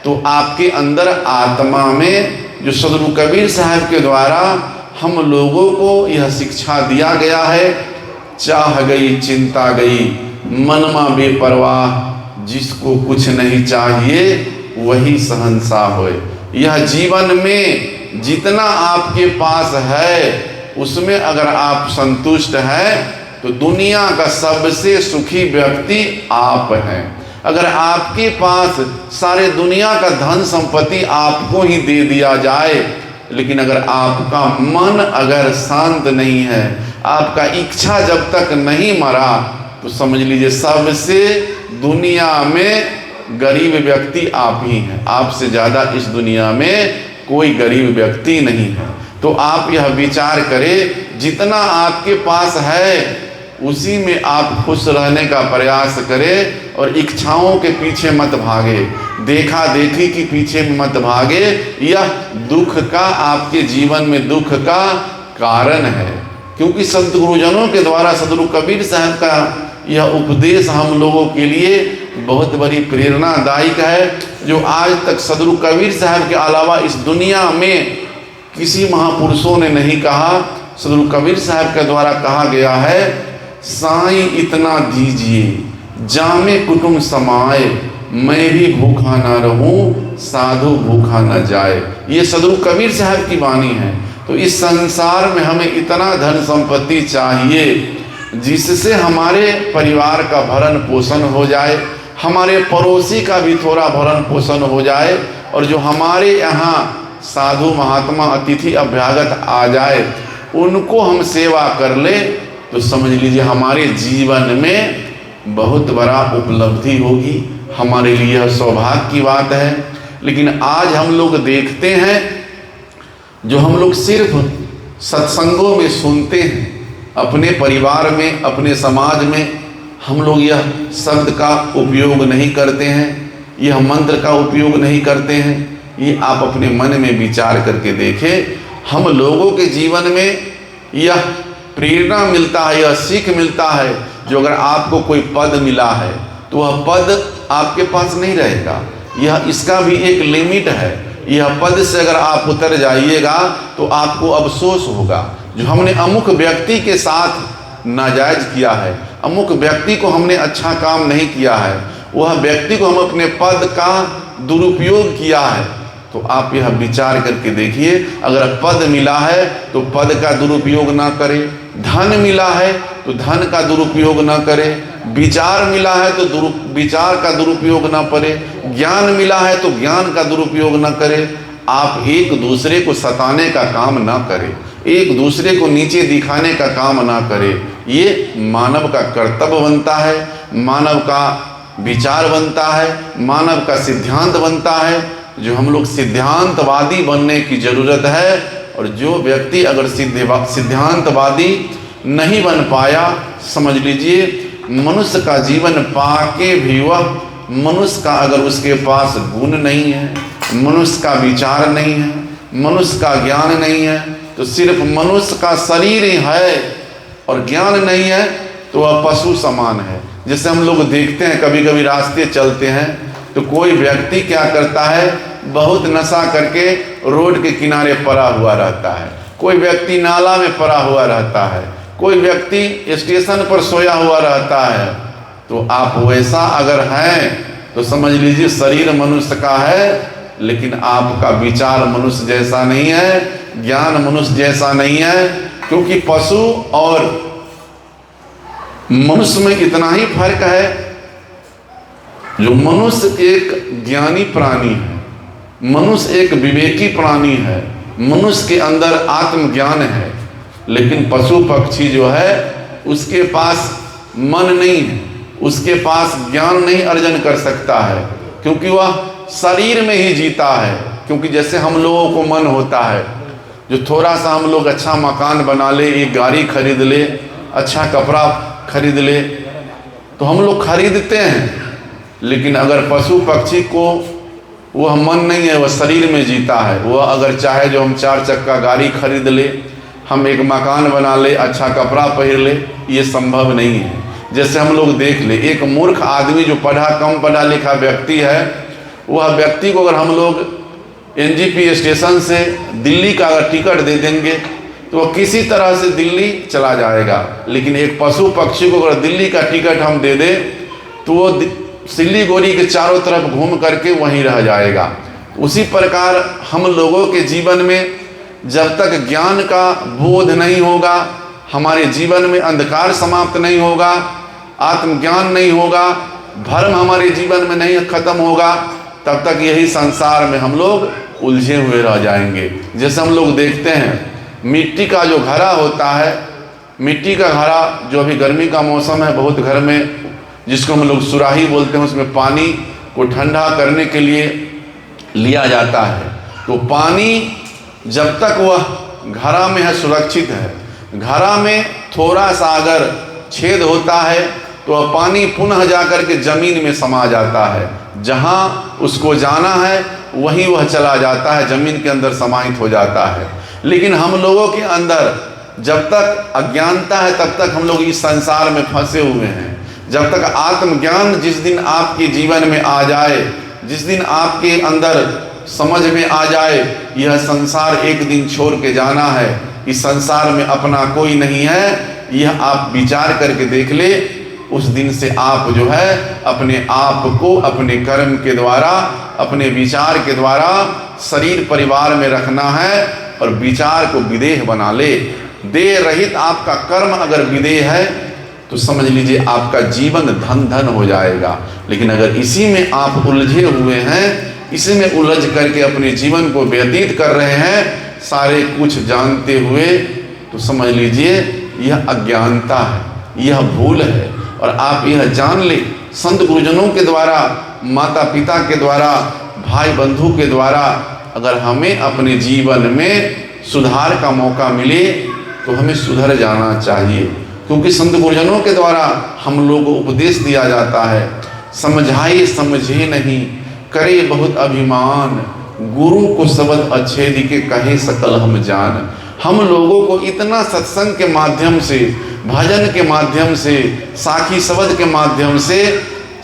तो आपके अंदर आत्मा में, जो सदगुरु कबीर साहब के द्वारा हम लोगों को यह शिक्षा दिया गया है, चाह गई चिंता गई मनमा बेपरवाह, जिसको कुछ नहीं चाहिए वही शहंशाह होए। यह जीवन में जितना आपके पास है उसमें अगर आप संतुष्ट हैं तो दुनिया का सबसे सुखी व्यक्ति आप हैं। अगर आपके पास सारे दुनिया का धन संपत्ति आपको ही दे दिया जाए, लेकिन अगर आपका मन अगर शांत नहीं है, आपका इच्छा जब तक नहीं मरा, तो समझ लीजिए सबसे दुनिया में गरीब व्यक्ति आप ही हैं। आपसे ज़्यादा इस दुनिया में कोई गरीब व्यक्ति नहीं है। तो आप यह विचार करें, जितना आपके पास है उसी में आप खुश रहने का प्रयास करें और इच्छाओं के पीछे मत भागे, देखा देखी के पीछे मत भागे। यह दुख का, आपके जीवन में दुख का कारण है। क्योंकि संत गुरुजनों के द्वारा सदगुरु कबीर साहब का यह उपदेश हम लोगों के लिए बहुत बड़ी प्रेरणादायक है, जो आज तक सदगुरु कबीर साहब के अलावा इस दुनिया में किसी महापुरुषों ने नहीं कहा। सदगुरु कबीर साहब के द्वारा कहा गया है, साईं इतना दीजिए जामे कुटुंब समाए, मैं भी भूखा ना रहूं साधु भूखा न जाए। ये सदगुरु कबीर साहब की वाणी है। तो इस संसार में हमें इतना धन संपत्ति चाहिए जिससे हमारे परिवार का भरण पोषण हो जाए, हमारे पड़ोसी का भी थोड़ा भरण पोषण हो जाए, और जो हमारे यहाँ साधु महात्मा अतिथि अभ्यागत आ जाए उनको हम सेवा कर ले, तो समझ लीजिए हमारे जीवन में बहुत बड़ा उपलब्धि होगी। हमारे लिए यह सौभाग्य की बात है। लेकिन आज हम लोग देखते हैं, जो हम लोग सिर्फ सत्संगों में सुनते हैं, अपने परिवार में अपने समाज में हम लोग यह शब्द का उपयोग नहीं करते हैं, यह मंत्र का उपयोग नहीं करते हैं। ये आप अपने मन में विचार करके देखें। हम लोगों के जीवन में यह प्रेरणा मिलता है, यह सीख मिलता है, जो अगर आपको कोई पद मिला है तो वह पद आपके पास नहीं रहेगा। यह इसका भी एक लिमिट है। यह पद से अगर आप उतर जाइएगा तो आपको अफसोस होगा, जो हमने अमुक व्यक्ति के साथ नाजायज किया है, अमुक व्यक्ति को हमने अच्छा काम नहीं किया है, वह व्यक्ति को हम अपने पद का दुरुपयोग किया है। तो आप यह विचार करके देखिए, अगर पद मिला है तो पद का दुरुपयोग ना करें, धन मिला है तो धन का दुरुपयोग ना करें, विचार मिला है तो विचार का दुरुपयोग ना करें, ज्ञान मिला है तो ज्ञान का दुरुपयोग ना करें। आप एक दूसरे को सताने का काम ना करें, एक दूसरे को नीचे दिखाने का काम ना करें। ये मानव का कर्तव्य बनता है, मानव का विचार बनता है, मानव का सिद्धांत बनता है, जो हम लोग सिद्धांतवादी बनने की जरूरत है। और जो व्यक्ति अगर सिद्धांतवादी नहीं बन पाया, समझ लीजिए मनुष्य का जीवन पाके भी वह मनुष्य का अगर उसके पास गुण नहीं है, मनुष्य का विचार नहीं है, मनुष्य का ज्ञान नहीं है, तो सिर्फ मनुष्य का शरीर ही है और ज्ञान नहीं है तो वह पशु समान है। जैसे हम लोग देखते हैं कभी कभी रास्ते चलते हैं तो कोई व्यक्ति क्या करता है, बहुत नशा करके रोड के किनारे पड़ा हुआ रहता है, कोई व्यक्ति नाला में पड़ा हुआ रहता है, कोई व्यक्ति स्टेशन पर सोया हुआ रहता है। तो आप वैसा अगर हैं तो समझ लीजिए शरीर मनुष्य का है लेकिन आपका विचार मनुष्य जैसा नहीं है, ज्ञान मनुष्य जैसा नहीं है। क्योंकि पशु और मनुष्य में इतना ही फर्क है, जो मनुष्य एक ज्ञानी प्राणी है, मनुष्य एक विवेकी प्राणी है, मनुष्य के अंदर आत्मज्ञान है, लेकिन पशु पक्षी जो है उसके पास मन नहीं है, उसके पास ज्ञान नहीं अर्जन कर सकता है, क्योंकि वह शरीर में ही जीता है। क्योंकि जैसे हम लोगों को मन होता है, जो थोड़ा सा हम लोग अच्छा मकान बना ले, एक गाड़ी खरीद ले, अच्छा कपड़ा खरीद ले, तो हम लोग खरीदते हैं। लेकिन अगर पशु पक्षी को वह मन नहीं है, वह शरीर में जीता है, वह अगर चाहे जो हम 4 चक्का गाड़ी खरीद ले, हम एक मकान बना ले, अच्छा कपड़ा पहन ले, ये संभव नहीं है। जैसे हम लोग देख ले, एक मूर्ख आदमी जो कम पढ़ा लिखा व्यक्ति है, वह व्यक्ति को अगर हम लोग एनजीपी स्टेशन से दिल्ली का अगर टिकट दे देंगे तो वह किसी तरह से दिल्ली चला जाएगा। लेकिन एक पशु पक्षी को अगर दिल्ली का टिकट हम दे दें तो वो सिल्लीगुड़ी के चारों तरफ घूम करके वहीं रह जाएगा। उसी प्रकार हम लोगों के जीवन में जब तक ज्ञान का बोध नहीं होगा, हमारे जीवन में अंधकार समाप्त नहीं होगा, आत्मज्ञान नहीं होगा, भ्रम हमारे जीवन में नहीं खत्म होगा, तब तक यही संसार में हम लोग उलझे हुए रह जाएंगे। जैसे हम लोग देखते हैं मिट्टी का जो घड़ा होता है, मिट्टी का घड़ा जो अभी गर्मी का मौसम है, बहुत घर में जिसको हम लोग सुराही बोलते हैं, उसमें पानी को ठंडा करने के लिए लिया जाता है। तो पानी जब तक वह घड़ा में है, सुरक्षित है, घड़ा में थोड़ा सा अगर छेद होता है तो वह पानी पुनः जाकर के जमीन में समा जाता है, जहाँ उसको जाना है वहीं वह चला जाता है, जमीन के अंदर समाहित हो जाता है। लेकिन हम लोगों के अंदर जब तक अज्ञानता है तब तक हम लोग इस संसार में फंसे हुए हैं। जब तक आत्मज्ञान जिस दिन आपके जीवन में आ जाए, जिस दिन आपके अंदर समझ में आ जाए यह संसार एक दिन छोड़ के जाना है, इस संसार में अपना कोई नहीं है, यह आप विचार करके देख ले, उस दिन से आप जो है अपने आप को अपने कर्म के द्वारा, अपने विचार के द्वारा शरीर परिवार में रखना है और विचार को विदेह बना ले। देह रहित आपका कर्म अगर विदेह है तो समझ लीजिए आपका जीवन धन धन हो जाएगा। लेकिन अगर इसी में आप उलझे हुए हैं, इसी में उलझ करके अपने जीवन को व्यतीत कर रहे हैं सारे कुछ जानते हुए, तो समझ लीजिए यह अज्ञानता है, यह भूल है। और आप यह जान ले, संत गुरुजनों के द्वारा, माता पिता के द्वारा, भाई बंधु के द्वारा अगर हमें अपने जीवन में सुधार का मौका मिले तो हमें सुधर जाना चाहिए। क्योंकि संत गुरुजनों के द्वारा हम लोगों को उपदेश दिया जाता है, समझाए समझे नहीं, करे बहुत अभिमान, गुरु को शब्द अच्छे दिखे, कहे सकल हम जान। हम लोगों को इतना सत्संग के माध्यम से, भजन के माध्यम से, साखी शब्द के माध्यम से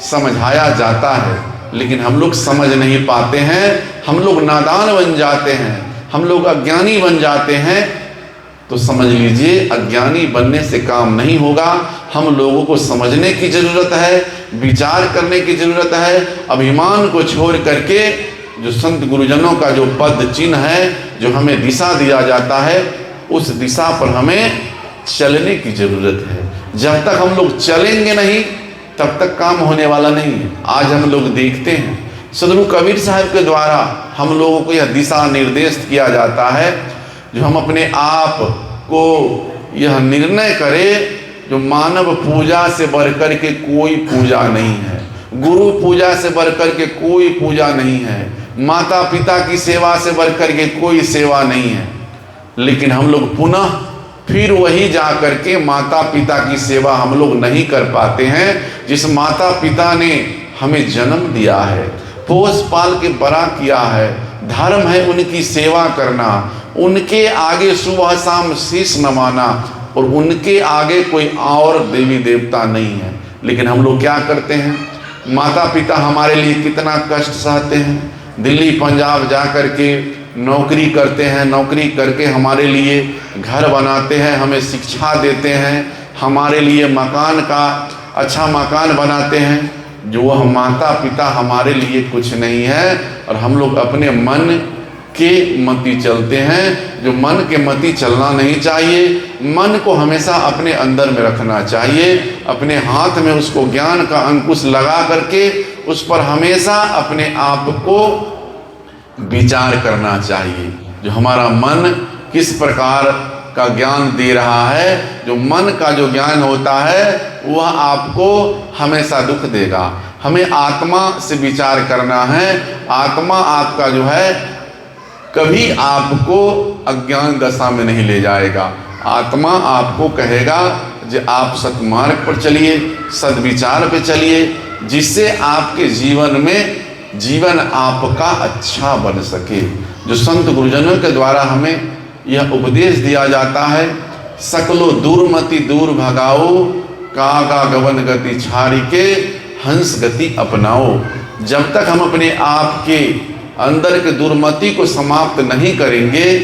समझाया जाता है, लेकिन हम लोग समझ नहीं पाते हैं, हम लोग नादान बन जाते हैं, हम लोग अज्ञानी बन जाते हैं। तो समझ लीजिए अज्ञानी बनने से काम नहीं होगा, हम लोगों को समझने की जरूरत है, विचार करने की जरूरत है। अभिमान को छोड़ करके जो संत गुरुजनों का जो पद चिन्ह है, जो हमें दिशा दिया जाता है, उस दिशा पर हमें चलने की जरूरत है। जब तक हम लोग चलेंगे नहीं तब तक काम होने वाला नहीं है। आज हम लोग देखते हैं सदगुरु कबीर साहब के द्वारा हम लोगों को यह दिशा निर्देश किया जाता है, जो हम अपने आप को यह निर्णय करें, जो मानव पूजा से बढ़कर के कोई पूजा नहीं है, गुरु पूजा से बढ़कर के कोई पूजा नहीं है, माता पिता की सेवा से बढ़कर के कोई सेवा नहीं है। लेकिन हम लोग पुनः फिर वही जा करके माता पिता की सेवा हम लोग नहीं कर पाते हैं। जिस माता पिता ने हमें जन्म दिया है, पोस पाल के बड़ा किया है, धर्म है उनकी सेवा करना, उनके आगे सुबह शाम शीश नवाना, और उनके आगे कोई और देवी देवता नहीं है। लेकिन हम लोग क्या करते हैं, माता पिता हमारे लिए कितना कष्ट सहते हैं, दिल्ली पंजाब जा कर के नौकरी करते हैं, नौकरी करके हमारे लिए घर बनाते हैं, हमें शिक्षा देते हैं, हमारे लिए मकान का अच्छा मकान बनाते हैं। जो वह माता पिता हमारे लिए कुछ नहीं है, और हम लोग अपने मन के मति चलते हैं। जो मन के मति चलना नहीं चाहिए, मन को हमेशा अपने अंदर में रखना चाहिए, अपने हाथ में उसको ज्ञान का अंकुश लगा करके उस पर हमेशा अपने आप को विचार करना चाहिए। जो हमारा मन किस प्रकार का ज्ञान दे रहा है, जो मन का जो ज्ञान होता है वह आपको हमेशा दुख देगा। हमें आत्मा से विचार करना है। आत्मा आपका जो है कभी आपको अज्ञान दशा में नहीं ले जाएगा। आत्मा आपको कहेगा कि आप सत्मार्ग पर चलिए, सद्विचार पे चलिए, जिससे आपके जीवन में जीवन आपका अच्छा बन सके। जो संत गुरुजनों के द्वारा हमें यह उपदेश दिया जाता है, सकलो दुर्मति दूर भगाओ, कागा गवन गति छाड़ी के हंस गति अपनाओ। जब तक हम अपने आप के अंदर के दुर्मति को समाप्त नहीं करेंगे,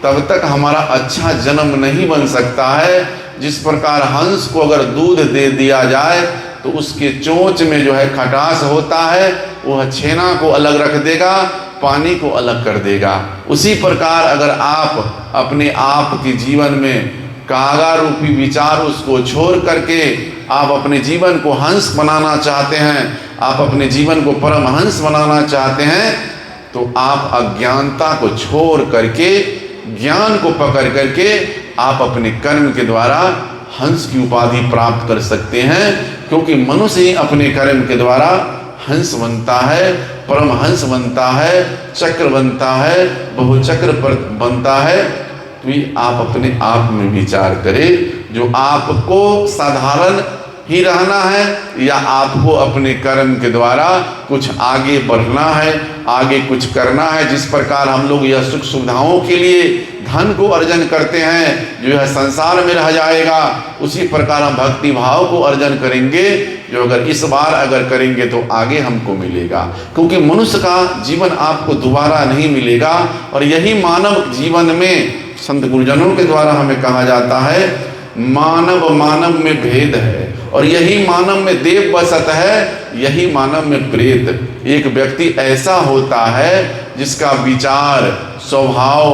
तब तक हमारा अच्छा जन्म नहीं बन सकता है। जिस प्रकार हंस को अगर दूध दे दिया जाए तो उसके चोंच में जो है खटास होता है, वह छेना को अलग रख देगा, पानी को अलग कर देगा। उसी प्रकार अगर आप अपने आप के जीवन में कागा रूपी विचार उसको छोड़ करके आप अपने जीवन को हंस बनाना चाहते हैं, आप अपने जीवन को परमहंस बनाना चाहते हैं, तो आप अज्ञानता को छोड़ करके ज्ञान को पकड़ करके आप अपने कर्म के द्वारा हंस की उपाधि प्राप्त कर सकते हैं। क्योंकि मनुष्य ही अपने कर्म के द्वारा हंस बनता है, परमहंस बनता है, चक्र बनता है, बहुचक्र पर बनता है। तो ये आप अपने आप में विचार करें, जो आपको साधारण ही रहना है या आपको अपने कर्म के द्वारा कुछ आगे बढ़ना है, आगे कुछ करना है। जिस प्रकार हम लोग यह सुख सुविधाओं के लिए धन को अर्जन करते हैं, जो यह संसार में रह जाएगा, उसी प्रकार हम भक्ति भाव को अर्जन करेंगे, जो अगर इस बार अगर करेंगे तो आगे हमको मिलेगा। क्योंकि मनुष्य का जीवन आपको दोबारा नहीं मिलेगा। और यही मानव जीवन में संत गुरुजनों के द्वारा हमें कहा जाता है, मानव मानव में भेद है, और यही मानव में देव बसत है, यही मानव में प्रेत। एक व्यक्ति ऐसा होता है जिसका विचार, स्वभाव,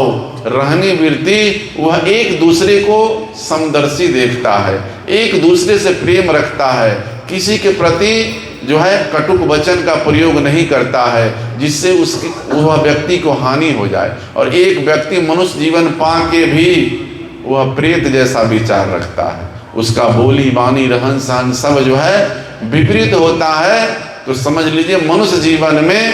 रहनी वृत्ति, वह एक दूसरे को समदर्शी देखता है, एक दूसरे से प्रेम रखता है, किसी के प्रति जो है कटुक वचन का प्रयोग नहीं करता है जिससे उसकी वह व्यक्ति को हानि हो जाए। और एक व्यक्ति मनुष्य जीवन पा के भी वह प्रेत जैसा विचार रखता है, उसका बोली बानी रहन सहन सब जो है विपरीत होता है। तो समझ लीजिए मनुष्य जीवन में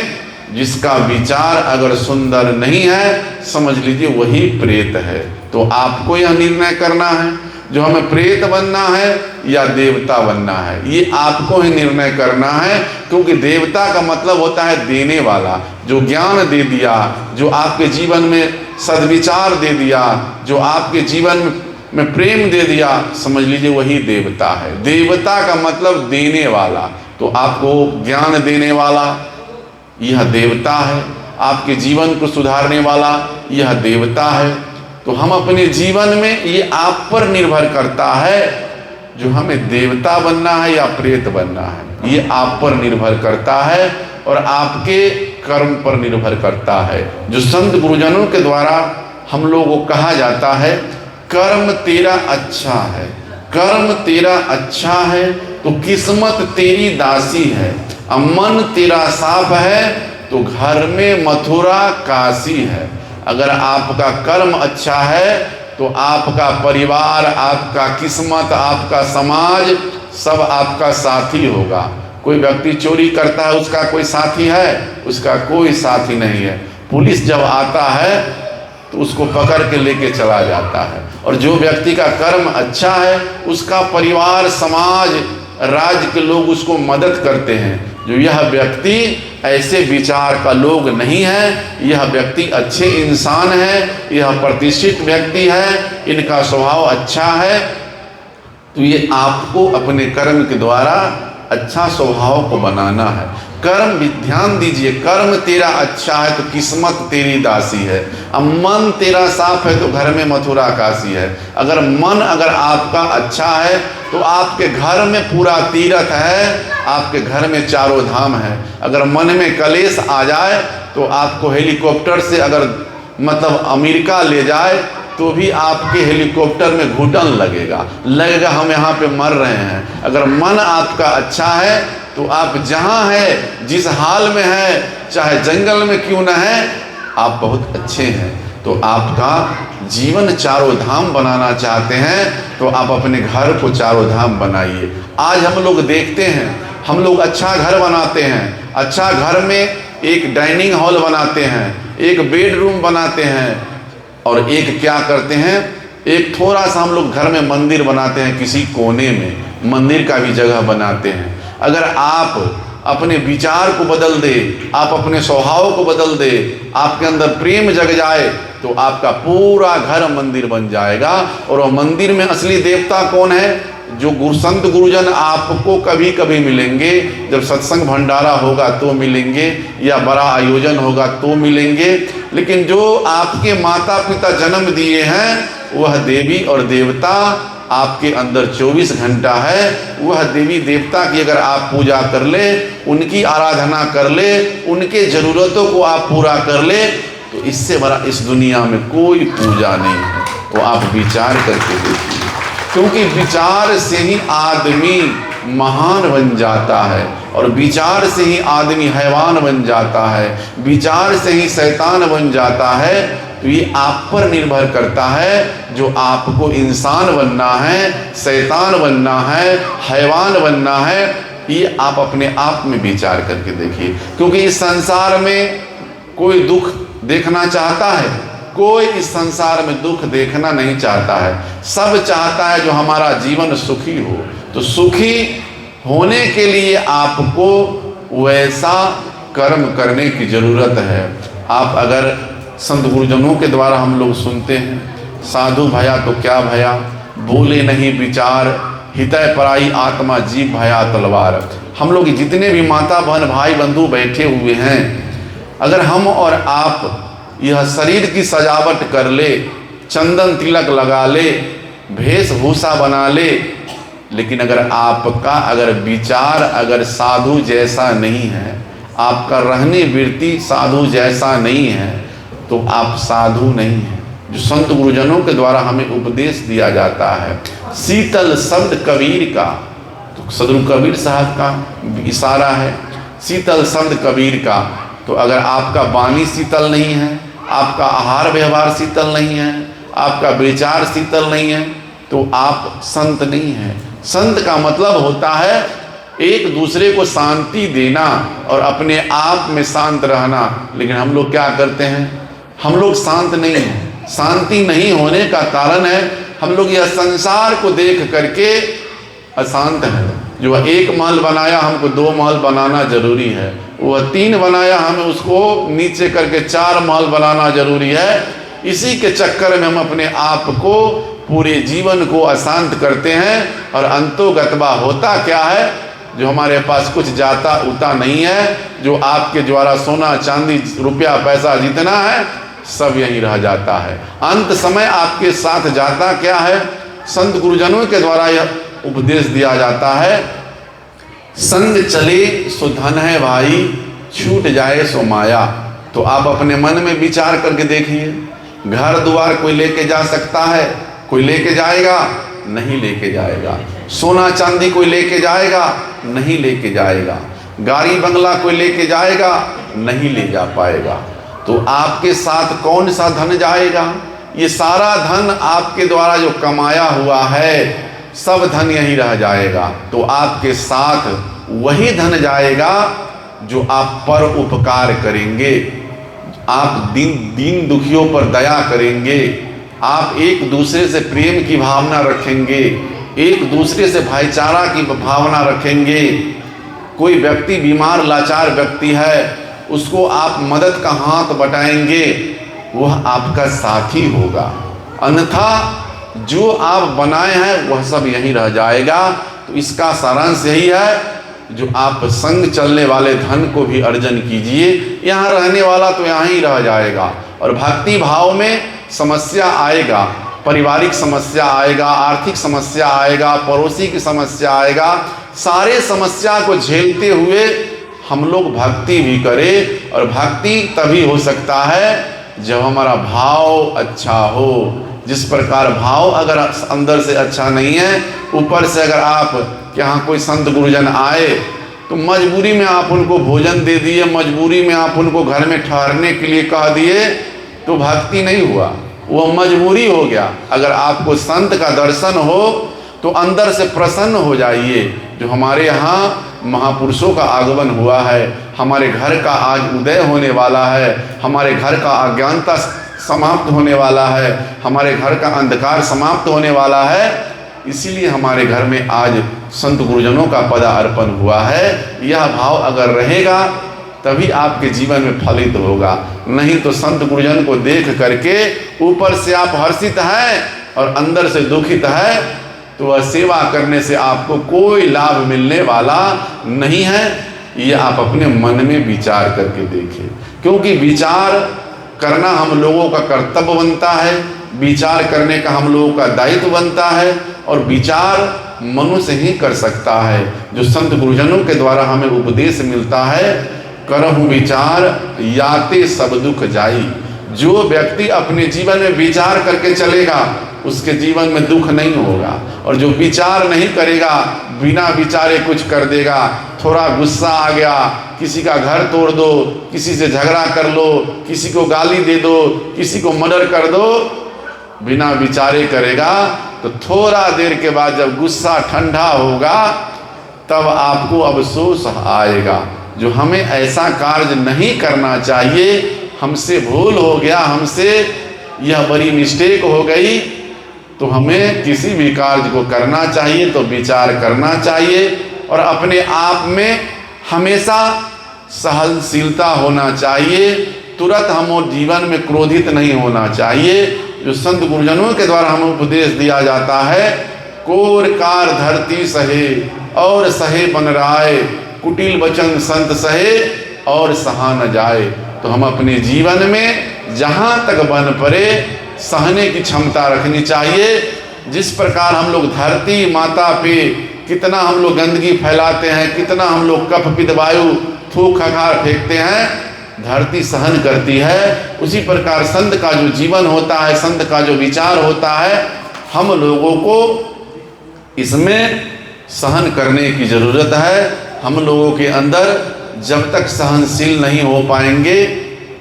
जिसका विचार अगर सुंदर नहीं है, समझ लीजिए वही प्रेत है। तो आपको यह निर्णय करना है, जो हमें प्रेत बनना है या देवता बनना है, ये आपको ही निर्णय करना है। क्योंकि देवता का मतलब होता है देने वाला, जो ज्ञान दे दिया, जो आपके जीवन में सद्विचार दे दिया, जो आपके जीवन में प्रेम दे दिया, समझ लीजिए वही देवता है। देवता का मतलब देने वाला, तो आपको ज्ञान देने वाला यह देवता है, आपके जीवन को सुधारने वाला यह देवता है। तो हम अपने जीवन में ये आप पर निर्भर करता है, जो हमें देवता बनना है या प्रेत बनना है, ये आप पर निर्भर करता है और आपके कर्म पर निर्भर करता है। जो संत गुरुजनों के द्वारा हम लोगों को कहा जाता है, कर्म तेरा अच्छा है, कर्म तेरा अच्छा है तो किस्मत तेरी दासी है, मन तेरा साफ है तो घर में मथुरा काशी है। अगर आपका कर्म अच्छा है तो आपका परिवार, आपका किस्मत, आपका समाज सब आपका साथी होगा। कोई व्यक्ति चोरी करता है, उसका कोई साथी है? उसका कोई साथी नहीं है। पुलिस जब आता है तो उसको पकड़ के लेके चला जाता है। और जो व्यक्ति का कर्म अच्छा है उसका परिवार, समाज, राज्य के लोग उसको मदद करते हैं। जो यह व्यक्ति ऐसे विचार का लोग नहीं है, यह व्यक्ति अच्छे इंसान है, यह प्रतिष्ठित व्यक्ति है, इनका स्वभाव अच्छा है, तो ये आपको अपने कर्म के द्वारा अच्छा स्वभाव को बनाना है। कर्म भी ध्यान दीजिए, कर्म तेरा अच्छा है तो किस्मत तेरी दासी है। अब मन तेरा साफ है तो घर में मथुरा काशी है। अगर मन अगर आपका अच्छा है तो आपके घर में पूरा तीर्थ है, आपके घर में चारों धाम है। अगर मन में कलेश आ जाए तो आपको हेलीकॉप्टर से अगर मतलब अमेरिका ले जाए तो भी आपके हेलीकॉप्टर में घुटन लगेगा हम यहाँ पे मर रहे हैं। अगर मन आपका अच्छा है तो आप जहाँ है, जिस हाल में है, चाहे जंगल में क्यों न है, आप बहुत अच्छे हैं। तो आपका जीवन चारों धाम बनाना चाहते हैं तो आप अपने घर को चारों धाम बनाइए। आज हम लोग देखते हैं, हम लोग अच्छा घर बनाते हैं, अच्छा घर में एक डाइनिंग हॉल बनाते हैं, एक बेडरूम बनाते हैं, और एक क्या करते हैं, एक थोड़ा सा हम लोग घर में मंदिर बनाते हैं, किसी कोने में मंदिर का भी जगह बनाते हैं। अगर आप अपने विचार को बदल दे, आप अपने स्वभाव को बदल दे, आपके अंदर प्रेम जग जाए तो आपका पूरा घर मंदिर बन जाएगा। और वह मंदिर में असली देवता कौन है? जो संत गुरुजन आपको कभी कभी मिलेंगे, जब सत्संग भंडारा होगा तो मिलेंगे, या बड़ा आयोजन होगा तो मिलेंगे। लेकिन जो आपके माता पिता जन्म दिए हैं वह देवी और देवता आपके अंदर 24 घंटा है। वह देवी देवता की अगर आप पूजा कर ले, उनकी आराधना कर ले, उनके ज़रूरतों को आप पूरा कर ले, तो इससे बड़ा इस दुनिया में कोई पूजा नहीं है। तो आप विचार करके देखिए, क्योंकि विचार से ही आदमी महान बन जाता है, और विचार से ही आदमी हैवान बन जाता है, विचार से ही शैतान बन जाता है। तो ये आप पर निर्भर करता है, जो आपको इंसान बनना है, शैतान बनना है, हैवान बनना है, ये आप अपने आप में विचार करके देखिए। क्योंकि इस संसार में कोई दुख देखना चाहता है? कोई इस संसार में दुख देखना नहीं चाहता है। सब चाहता है जो हमारा जीवन सुखी हो। तो सुखी होने के लिए आपको वैसा कर्म करने की जरूरत है। आप अगर संत गुरुजनों के द्वारा हम लोग सुनते हैं, साधु भया तो क्या भया, बोले नहीं विचार, हितय पराई आत्मा जीव भया तलवार। हम लोग जितने भी माता बहन भाई बंधु बैठे हुए हैं, अगर हम और आप यह शरीर की सजावट कर ले, चंदन तिलक लगा ले, वेशभूषा बना ले, लेकिन अगर आपका अगर विचार अगर साधु जैसा नहीं है, आपका रहने वृत्ति साधु जैसा नहीं है, तो आप साधु नहीं हैं। जो संत गुरुजनों के द्वारा हमें उपदेश दिया जाता है, शीतल शब्द कबीर का, तो सदगुरु कबीर साहब का इशारा है, शीतल शब्द कबीर का। तो अगर आपका वाणी शीतल नहीं है, आपका आहार व्यवहार शीतल नहीं है, आपका विचार शीतल नहीं है, तो आप संत नहीं हैं। संत का मतलब होता है एक दूसरे को शांति देना और अपने आप में शांत रहना। लेकिन हम लोग क्या करते हैं? हम लोग शांत नहीं हैं। शांति नहीं होने का कारण है हम लोग यह संसार को देख करके अशांत हैं। जो एक महल बनाया हमको 2 महल बनाना जरूरी है, वह 3 बनाया हमें उसको नीचे करके 4 महल बनाना जरूरी है। इसी के चक्कर में हम अपने आप को पूरे जीवन को अशांत करते हैं। और अंतोगतवा होता क्या है? जो हमारे पास कुछ जाता उता नहीं है, जो आपके द्वारा सोना चांदी रुपया पैसा जितना है सब यहीं रह जाता है। अंत समय आपके साथ जाता क्या है? संत गुरुजनों के द्वारा यह उपदेश दिया जाता है, संग चले सो धन है भाई, छूट जाए सो माया। तो आप अपने मन में विचार करके देखिए, घर द्वार कोई लेके जा सकता है? कोई लेके जाएगा? नहीं लेके जाएगा। सोना चांदी कोई लेके जाएगा? नहीं लेके जाएगा। गाड़ी बंगला कोई लेके जाएगा? नहीं ले जा पाएगा। तो आपके साथ कौन सा धन जाएगा? ये सारा धन आपके द्वारा जो कमाया हुआ है सब धन यहीं रह जाएगा। तो आपके साथ वही धन जाएगा जो आप पर उपकार करेंगे, आप दीन दुखियों पर दया करेंगे, आप एक दूसरे से प्रेम की भावना रखेंगे, एक दूसरे से भाईचारा की भावना रखेंगे। कोई व्यक्ति बीमार लाचार व्यक्ति है, उसको आप मदद का हाथ बटाएंगे, वह आपका साथी होगा। अन्यथा जो आप बनाए हैं वह सब यहीं रह जाएगा। तो इसका सारांश यही है, जो आप संग चलने वाले धन को भी अर्जन कीजिए, यहाँ रहने वाला तो यहाँ ही रह जाएगा। और भक्ति भाव में समस्या आएगा, पारिवारिक समस्या आएगा, आर्थिक समस्या आएगा, पड़ोसी की समस्या आएगा। सारे समस्या को झेलते हुए हम लोग भक्ति भी करें। और भक्ति तभी हो सकता है जब हमारा भाव अच्छा हो। जिस प्रकार भाव अगर अंदर से अच्छा नहीं है, ऊपर से अगर आप यहाँ कोई संत गुरुजन आए तो मजबूरी में आप उनको भोजन दे दिए, मजबूरी में आप उनको घर में ठहरने के लिए कह दिए, तो भक्ति नहीं हुआ, वो मजबूरी हो गया। अगर आपको संत का दर्शन हो तो अंदर से प्रसन्न हो जाइए। जो हमारे यहाँ महापुरुषों का आगमन हुआ है, हमारे घर का आज उदय होने वाला है, हमारे घर का अज्ञानता समाप्त होने वाला है, हमारे घर का अंधकार समाप्त होने वाला है, इसीलिए हमारे घर में आज संत गुरुजनों का पदार्पण हुआ है। यह भाव अगर रहेगा तभी आपके जीवन में फलित होगा। नहीं तो संत गुरुजन को देख करके ऊपर से आप हर्षित हैं और अंदर से दुखित है, तो वह सेवा करने से आपको कोई लाभ मिलने वाला नहीं है। ये आप अपने मन में विचार करके देखें, क्योंकि विचार करना हम लोगों का कर्तव्य बनता है, विचार करने का हम लोगों का दायित्व बनता है। और विचार मनुष्य ही कर सकता है। जो संत गुरुजनों के द्वारा हमें उपदेश मिलता है, करहु विचार याते सब दुख जाई। जो व्यक्ति अपने जीवन में विचार करके चलेगा उसके जीवन में दुख नहीं होगा। और जो विचार नहीं करेगा, बिना विचारे कुछ कर देगा, थोड़ा गुस्सा आ गया, किसी का घर तोड़ दो, किसी से झगड़ा कर लो, किसी को गाली दे दो, किसी को मर्डर कर दो, बिना विचारे करेगा तो थोड़ा देर के बाद जब गुस्सा ठंडा होगा तब आपको अफसोस आएगा। जो हमें ऐसा कार्य नहीं करना चाहिए, हमसे भूल हो गया, हमसे यह बड़ी मिस्टेक हो गई, तो हमें किसी भी कार्य को करना चाहिए तो विचार करना चाहिए। और अपने आप में हमेशा सहनशीलता होना चाहिए, तुरंत हम जीवन में क्रोधित नहीं होना चाहिए। जो संत गुरुजनों के द्वारा हमें उपदेश दिया जाता है, कोर कार धरती सहे और सहे बन राय, कुटिल वचन संत सहे और सहा न जाए। तो हम अपने जीवन में जहाँ तक बन पड़े सहने की क्षमता रखनी चाहिए। जिस प्रकार हम लोग धरती माता पे कितना हम लोग गंदगी फैलाते हैं, कितना हम लोग कफ पित्त वायु थूक खखार फेंकते हैं, धरती सहन करती है। उसी प्रकार संत का जो जीवन होता है, संत का जो विचार होता है, हम लोगों को इसमें सहन करने की ज़रूरत है। हम लोगों के अंदर जब तक सहनशील नहीं हो पाएंगे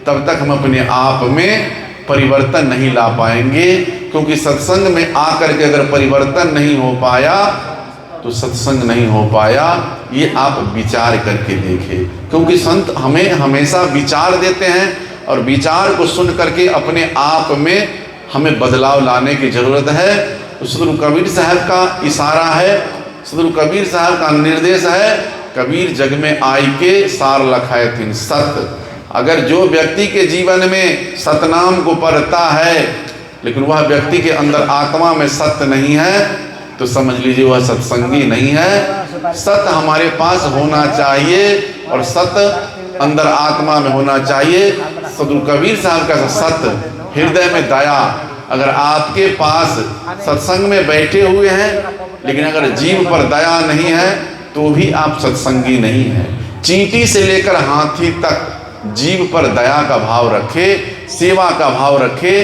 तब तक हम अपने आप में परिवर्तन नहीं ला पाएंगे। क्योंकि सत्संग में आकर के अगर परिवर्तन नहीं हो पाया तो सत्संग नहीं हो पाया। ये आप विचार करके देखें, क्योंकि संत हमें हमेशा विचार देते हैं और विचार को सुन करके अपने आप में हमें बदलाव लाने की ज़रूरत है। तो सदगुरु कबीर साहब का इशारा है, सदगुरु कबीर साहब का निर्देश है, कबीर जग में आई के सार लखाए थिन सत। अगर जो व्यक्ति के जीवन में सतनाम को पढ़ता है लेकिन वह व्यक्ति के अंदर आत्मा में सत्य नहीं है तो समझ लीजिए वह सत्संगी नहीं है। सत्य हमारे पास होना चाहिए और सत्य अंदर आत्मा में होना चाहिए। सदगुरु कबीर साहब का सत्य, हृदय में दया। अगर आपके पास सत्संग में बैठे हुए हैं लेकिन अगर जीव पर दया नहीं है तो भी आप सत्संगी नहीं हैं। चींटी से लेकर हाथी तक जीव पर दया का भाव रखे, सेवा का भाव रखे,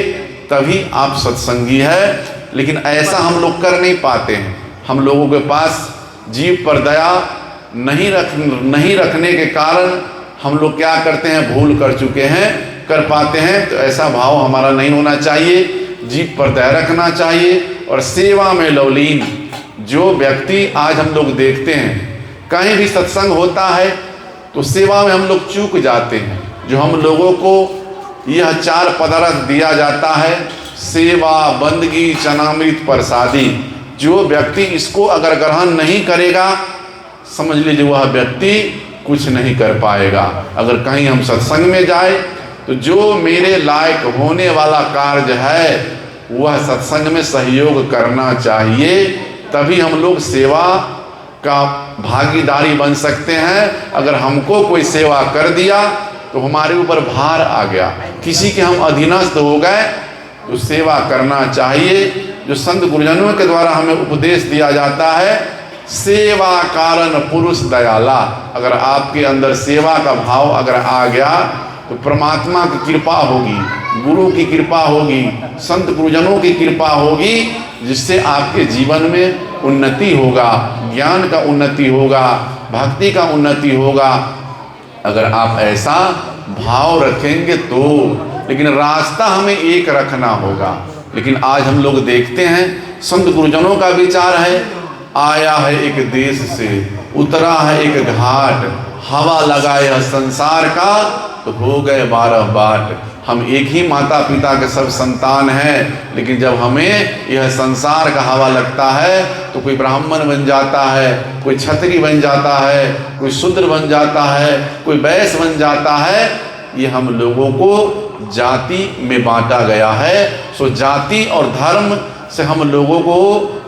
तभी आप सत्संगी है। लेकिन ऐसा हम लोग कर नहीं पाते हैं। हम लोगों के पास जीव पर दया नहीं रखने के कारण हम लोग क्या करते हैं, भूल कर चुके हैं, कर पाते हैं। तो ऐसा भाव हमारा नहीं होना चाहिए। जीव पर दया रखना चाहिए और सेवा में लवलीन। जो व्यक्ति आज हम लोग देखते हैं कहीं भी सत्संग होता है तो सेवा में हम लोग चूक जाते हैं। जो हम लोगों को यह 4 पदार्थ दिया जाता है, सेवा, बंदगी, चनामृत, प्रसादी। जो व्यक्ति इसको अगर ग्रहण नहीं करेगा, समझ लीजिए वह व्यक्ति कुछ नहीं कर पाएगा। अगर कहीं हम सत्संग में जाए तो जो मेरे लायक होने वाला कार्य है वह सत्संग में सहयोग करना चाहिए, तभी हम लोग सेवा का भागीदारी बन सकते हैं। अगर हमको कोई सेवा कर दिया तो हमारे ऊपर भार आ गया, किसी के हम अधीनस्थ हो गए, तो सेवा करना चाहिए। जो संत गुरुजनों के द्वारा हमें उपदेश दिया जाता है, सेवा कारण पुरुष दयाला। अगर आपके अंदर सेवा का भाव अगर आ गया तो परमात्मा की कृपा होगी, गुरु की कृपा होगी, संत गुरुजनों की कृपा होगी, जिससे आपके जीवन में उन्नति होगा, ज्ञान का उन्नति होगा, भक्ति का उन्नति होगा। अगर आप ऐसा भाव रखेंगे तो, लेकिन रास्ता हमें एक रखना होगा। लेकिन आज हम लोग देखते हैं संत गुरुजनों का विचार है, आया है एक देश से, उतरा है एक घाट, हवा लगा यह संसार का तो हो गए 12 बाट। हम एक ही माता पिता के सब संतान हैं, लेकिन जब हमें यह संसार का हवा लगता है तो कोई ब्राह्मण बन जाता है, कोई क्षत्रिय बन जाता है, कोई शूद्र बन जाता है, कोई वैश्य बन जाता है। ये हम लोगों को जाति में बांटा गया है। सो जाति और धर्म से हम लोगों को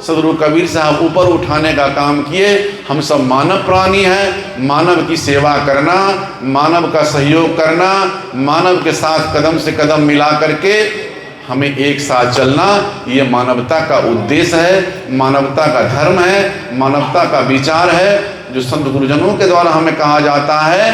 सदगुरु कबीर साहब ऊपर उठाने का काम किए। हम सब मानव प्राणी हैं, मानव की सेवा करना, मानव का सहयोग करना, मानव के साथ कदम से कदम मिला करके हमें एक साथ चलना, ये मानवता का उद्देश्य है, मानवता का धर्म है, मानवता का विचार है। जो संत गुरुजनों के द्वारा हमें कहा जाता है,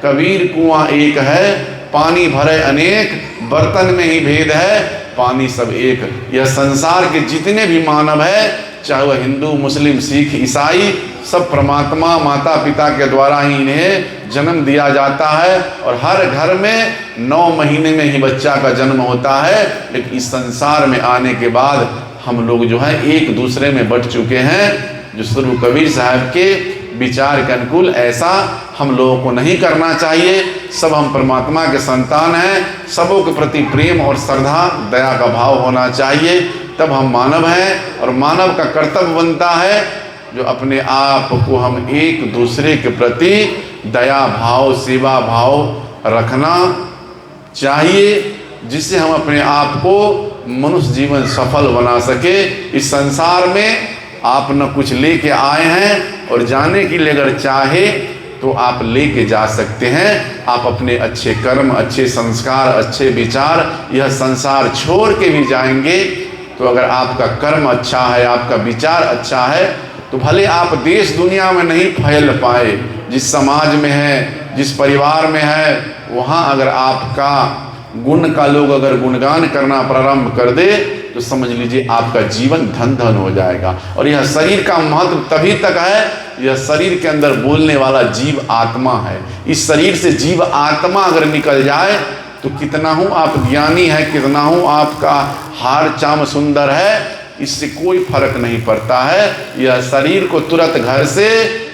कबीर कुआं एक है, पानी भरे अनेक, बर्तन में ही भेद है, पानी सब एक। यह संसार के जितने भी मानव है, चाहे वह हिंदू, मुस्लिम, सिख, ईसाई, सब परमात्मा माता पिता के द्वारा ही इन्हें जन्म दिया जाता है। और हर घर में 9 महीने में ही बच्चा का जन्म होता है। लेकिन इस संसार में आने के बाद हम लोग जो है एक दूसरे में बट चुके हैं। जो सदगुरु कबीर साहब के विचार के अनुकूल ऐसा हम लोगों को नहीं करना चाहिए। सब हम परमात्मा के संतान हैं, सबों के प्रति प्रेम और श्रद्धा, दया का भाव होना चाहिए, तब हम मानव हैं। और मानव का कर्तव्य बनता है जो अपने आप को हम एक दूसरे के प्रति दया भाव, सेवा भाव रखना चाहिए, जिससे हम अपने आप को मनुष्य जीवन सफल बना सके। इस संसार में आप न कुछ लेके आए हैं, और जाने के लिए अगर चाहे तो आप लेके जा सकते हैं। आप अपने अच्छे कर्म, अच्छे संस्कार, अच्छे विचार, यह संसार छोड़ के भी जाएंगे तो अगर आपका कर्म अच्छा है, आपका विचार अच्छा है, तो भले आप देश दुनिया में नहीं फैल पाए, जिस समाज में है, जिस परिवार में है, वहाँ अगर आपका गुण का लोग अगर गुणगान करना प्रारंभ कर दे तो समझ लीजिए आपका जीवन धन धन हो जाएगा। और यह शरीर का महत्व तभी तक है, यह शरीर के अंदर बोलने वाला जीव आत्मा है। इस शरीर से जीव आत्मा अगर निकल जाए तो कितना हूँ आप ज्ञानी है, कितना हूँ आपका हार चाम सुंदर है, इससे कोई फर्क नहीं पड़ता है। यह शरीर को तुरंत घर से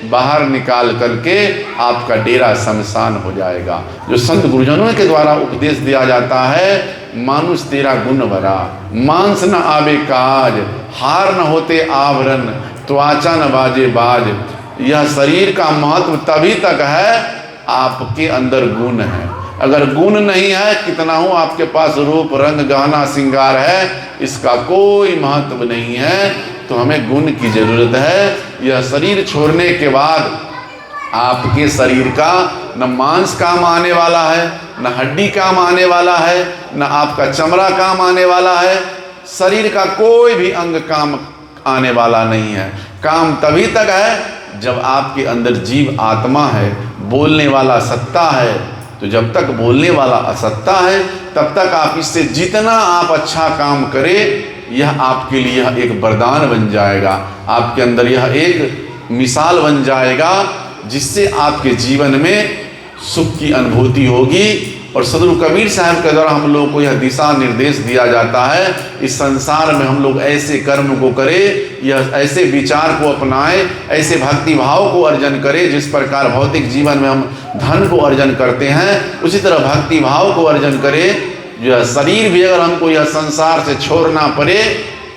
बाहर निकाल करके आपका डेरा शमशान हो जाएगा। जो संत गुरुजनों के द्वारा उपदेश दिया जाता है, मानुष तेरा गुण भरा, मांस न आवे काज, हार न होते आभरण, त्वचा न बाजे बाज। यह शरीर का महत्व तभी तक है आपके अंदर गुण है। अगर गुण नहीं है, कितना हूँ आपके पास रूप रंग गहना श्रृंगार है, इसका कोई महत्व नहीं है। तो हमें गुण की जरूरत है। यह शरीर छोड़ने के बाद आपके शरीर का न मांस काम आने वाला है, न हड्डी काम आने वाला है, न आपका चमड़ा काम आने वाला है। शरीर का कोई भी अंग काम आने वाला नहीं है। काम तभी तक है जब आपके अंदर जीव आत्मा है, बोलने वाला सत्ता है। तो जब तक बोलने वाला असत्ता है, तब तक आप इससे जितना आप अच्छा काम करें, यह आपके लिए एक वरदान बन जाएगा, आपके अंदर यह एक मिसाल बन जाएगा, जिससे आपके जीवन में सुख की अनुभूति होगी। और सदगुरु कबीर साहब के द्वारा हम लोग को यह दिशा निर्देश दिया जाता है, इस संसार में हम लोग ऐसे कर्म को करें, यह ऐसे विचार को अपनाएं, ऐसे भक्ति भाव को अर्जन करें। जिस प्रकार भौतिक जीवन में हम धन को अर्जन करते हैं, उसी तरह भक्ति भाव को अर्जन करें। यह शरीर भी अगर हमको यह संसार से छोड़ना पड़े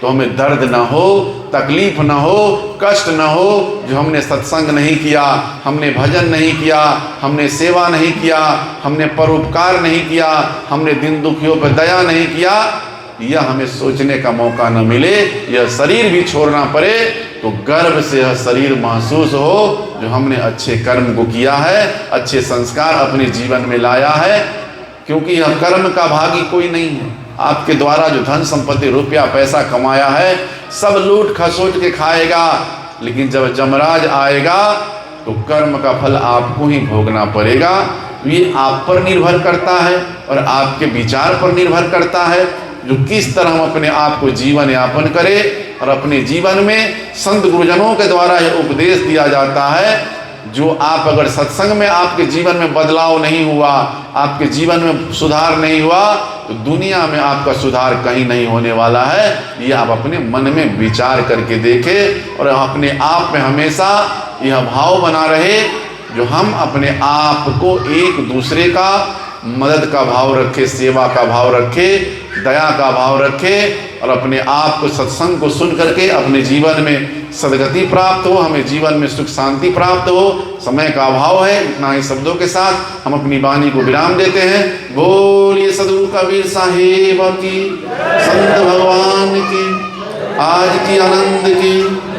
तो हमें दर्द ना हो, तकलीफ ना हो, कष्ट ना हो। जो हमने सत्संग नहीं किया, हमने भजन नहीं किया, हमने सेवा नहीं किया, हमने परोपकार नहीं किया, हमने दिन दुखियों पर दया नहीं किया, यह हमें सोचने का मौका न मिले। यह शरीर भी छोड़ना पड़े तो गर्व से यह शरीर महसूस हो जो हमने अच्छे कर्म को किया है, अच्छे संस्कार अपने जीवन में लाया है। क्योंकि यह कर्म का भागी कोई नहीं है। आपके द्वारा जो धन संपत्ति रुपया पैसा कमाया है सब लूट खसोट के खाएगा, लेकिन जब जमराज आएगा तो कर्म का फल आपको ही भोगना पड़ेगा। ये आप पर निर्भर करता है और आपके विचार पर निर्भर करता है जो किस तरह हम अपने आप को जीवन यापन करें। और अपने जीवन में संत गुरुजनों के द्वारा यह उपदेश दिया जाता है, जो आप अगर सत्संग में आपके जीवन में बदलाव नहीं हुआ, आपके जीवन में सुधार नहीं हुआ, तो दुनिया में आपका सुधार कहीं नहीं होने वाला है। ये आप अपने मन में विचार करके देखें और अपने आप में हमेशा यह भाव बना रहे जो हम अपने आप को एक दूसरे का मदद का भाव रखे, सेवा का भाव रखे, दया का भाव रखे और अपने आप को सत्संग को सुन करके अपने जीवन में सदगति प्राप्त हो, हमें जीवन में सुख शांति प्राप्त हो। समय का अभाव है, इतना ही शब्दों के साथ हम अपनी वाणी को विराम देते हैं। बोलिए सदगुरु कबीर साहिब की, संत भगवान की, आज की आनंद की।